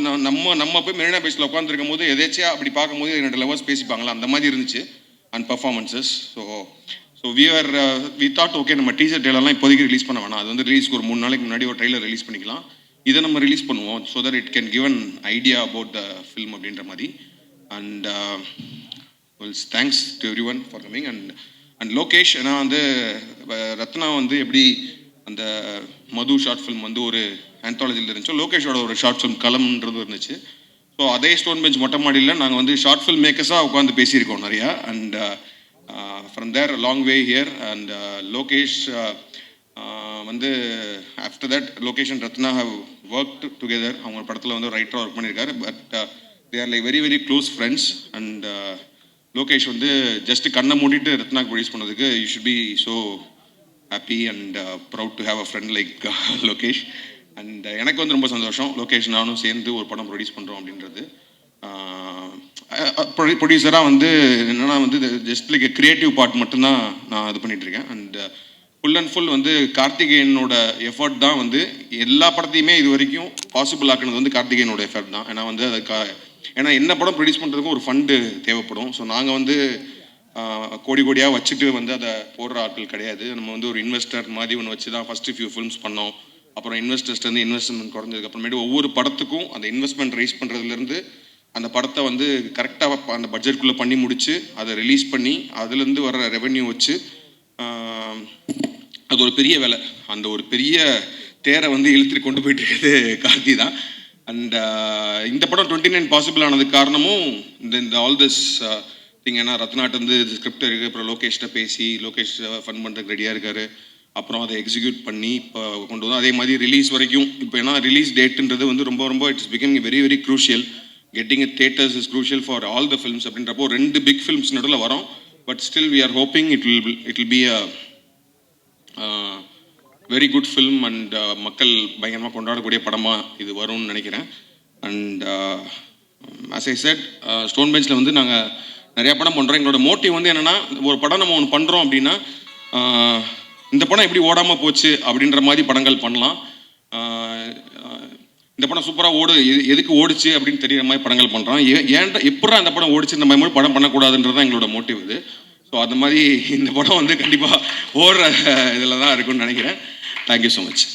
நம்ம போய் மெரினா பீச்சில் உட்காந்துருக்கும் போது எதாச்சியாக அப்படி பார்க்கும்போது என்னோட லவர்ஸ் பேசிப்பாங்களா அந்த மாதிரி இருந்துச்சு. And performances. So we thought okay, நம்ம டீசர் ட்ரெய்லர்லாம் இப்போதைக்கு ரிலீஸ் பண்ண வேணாம். அது வந்து ரிலீஸ்க்கு ஒரு 3 நாளைக்கு முன்னாடி ஒரு ட்ரெய்லர் ரிலீஸ் பண்ணிக்கலாம். இதை நம்ம ரிலீஸ் பண்ணுவோம் so that it can give an idea about the film அப்படின்ற மாதிரி. And thanks to every one for coming. And Lokesh, ஏன்னா வந்து ரத்னா வந்து எப்படி அந்த மது ஷார்ட் ஃபிலிம் வந்து ஒரு ஆந்தாலஜியில் இருந்துச்சோ, லோகேஷோட ஒரு ஷார்ட் ஃபிலிம் களம்ன்றது இருந்துச்சு. ஸோ அதே ஸ்டோன் பெஞ்ச் மொட்டை மாடியில் நாங்கள் வந்து ஷார்ட் ஃபில்ம் மேக்கர்ஸாக உட்காந்து பேசியிருக்கோம் நிறையா. And from there long way here. And Lokesh வந்து after that Lokesh and Rathna have work together. அவங்க படத்தில் வந்து ரைட்டராக ஒர்க் பண்ணியிருக்காரு. But they are like very very close friends. And Lokesh வந்து ஜஸ்ட் கண்ணை மூடிட்டு ரத்னாக்கு ப்ரொடியூஸ் பண்ணதுக்கு you should be so happy and proud to have a friend like Lokesh. And எனக்கு வந்து ரொம்ப சந்தோஷம் லோகேஷ் நானும் சேர்ந்து ஒரு படம் ப்ரொடியூஸ் பண்ணுறோம் அப்படின்றது. ப்ரொடியூசராக வந்து என்னென்னா வந்து ஜஸ்ட் லைக் கிரியேட்டிவ் பார்ட் மட்டும்தான் நான் இது பண்ணிகிட்ருக்கேன். அண்ட் ஃபுல் அண்ட் ஃபுல் வந்து கார்த்திகேயனோட எஃபர்ட் தான் வந்து எல்லா படத்தையுமே இது வரைக்கும் பாசிபிள் ஆக்குனது வந்து கார்த்திகேயனோட எஃபர்ட் தான். ஏன்னா வந்து ஏன்னா என்ன படம் ப்ரொடியூஸ் பண்ணுறதுக்கும் ஒரு ஃபண்டு தேவைப்படும். ஸோ நாங்கள் வந்து கோடி கோடியாக வச்சுட்டு வந்து அதை போடுற ஆட்கள் கிடையாது. நம்ம வந்து ஒரு இன்வெஸ்டர் மாதிரி ஒன்று வச்சு தான் ஃபஸ்ட்டு ஃபியூ ஃபிலிம்ஸ் பண்ணோம். அப்புறம் இன்வெஸ்டர்ஸ்லேருந்து இன்வெஸ்ட்மெண்ட் குறைஞ்சதுக்கு அப்புறமேட்டு ஒவ்வொரு படத்துக்கும் அந்த இன்வெஸ்ட்மெண்ட் ரைஸ் பண்ணுறதுலேருந்து அந்த படத்தை வந்து கரெக்டாக அந்த பட்ஜெட்குள்ளே பண்ணி முடித்து அதை ரிலீஸ் பண்ணி அதுலேருந்து வர ரெவென்யூ வச்சு அது ஒரு பெரிய வேலை. அந்த ஒரு பெரிய தேரை வந்து இழுத்துட்டு கொண்டு போயிட்டு இருக்கிறது கார்த்தி தான். அண்ட் இந்த படம் 29 பாசிபிள் ஆனதுக்கு காரணமும் இந்த ஆல் திஸ் திங். ஏன்னா ரத்னாட்ட வந்து ஸ்கிரிப்ட் இருக்குது, அப்புறம் லோகேஷ்கிட்ட பேசி லோகேஷ் ஃபன் பண்ணுறதுக்கு ரெடியாக இருக்கார். அப்புறம் அதை எக்ஸிக்யூட் பண்ணி இப்போ கொண்டு வந்தோம். அதே மாதிரி ரிலீஸ் வரைக்கும் இப்போ ஏன்னா ரிலீஸ் டேட்டுன்றது வந்து ரொம்ப ரொம்ப it's becoming very very crucial. Getting a theatres is crucial for all the films அப்படின்றப்போ 2 பிக் ஃபில்ம்ஸ் நடுவில் வரோம். But still we are hoping it will be a very good film. And மக்கள் பயங்கரமாக கொண்டாடக்கூடிய படமாக இது வரும்னு நினைக்கிறேன். And as I said, stone பெஞ்சில் வந்து நாங்கள் நிறையா படம் பண்ணுறோம். எங்களோட மோட்டிவ் வந்து என்னென்னா, ஒரு படம் நம்ம ஒன்று பண்ணுறோம் அப்படின்னா இந்த படம் எப்படி ஓடாமல் போச்சு அப்படின்ற மாதிரி படங்கள் பண்ணலாம். இந்த படம் சூப்பராக எதுக்கு ஓடிச்சு அப்படின்னு தெரிகிற மாதிரி படங்கள் பண்ணுறோம். ஏன்டா எப்படா அந்த படம் ஓடிச்சு இந்த மாதிரி படம் பண்ணக்கூடாதுன்றது தான் எங்களோட மோட்டிவ் இது. ஸோ அந்த மாதிரி இந்த படம் வந்து கண்டிப்பாக ஓடுற இதில் தான் இருக்குன்னு நினைக்கிறேன். Thank you so much.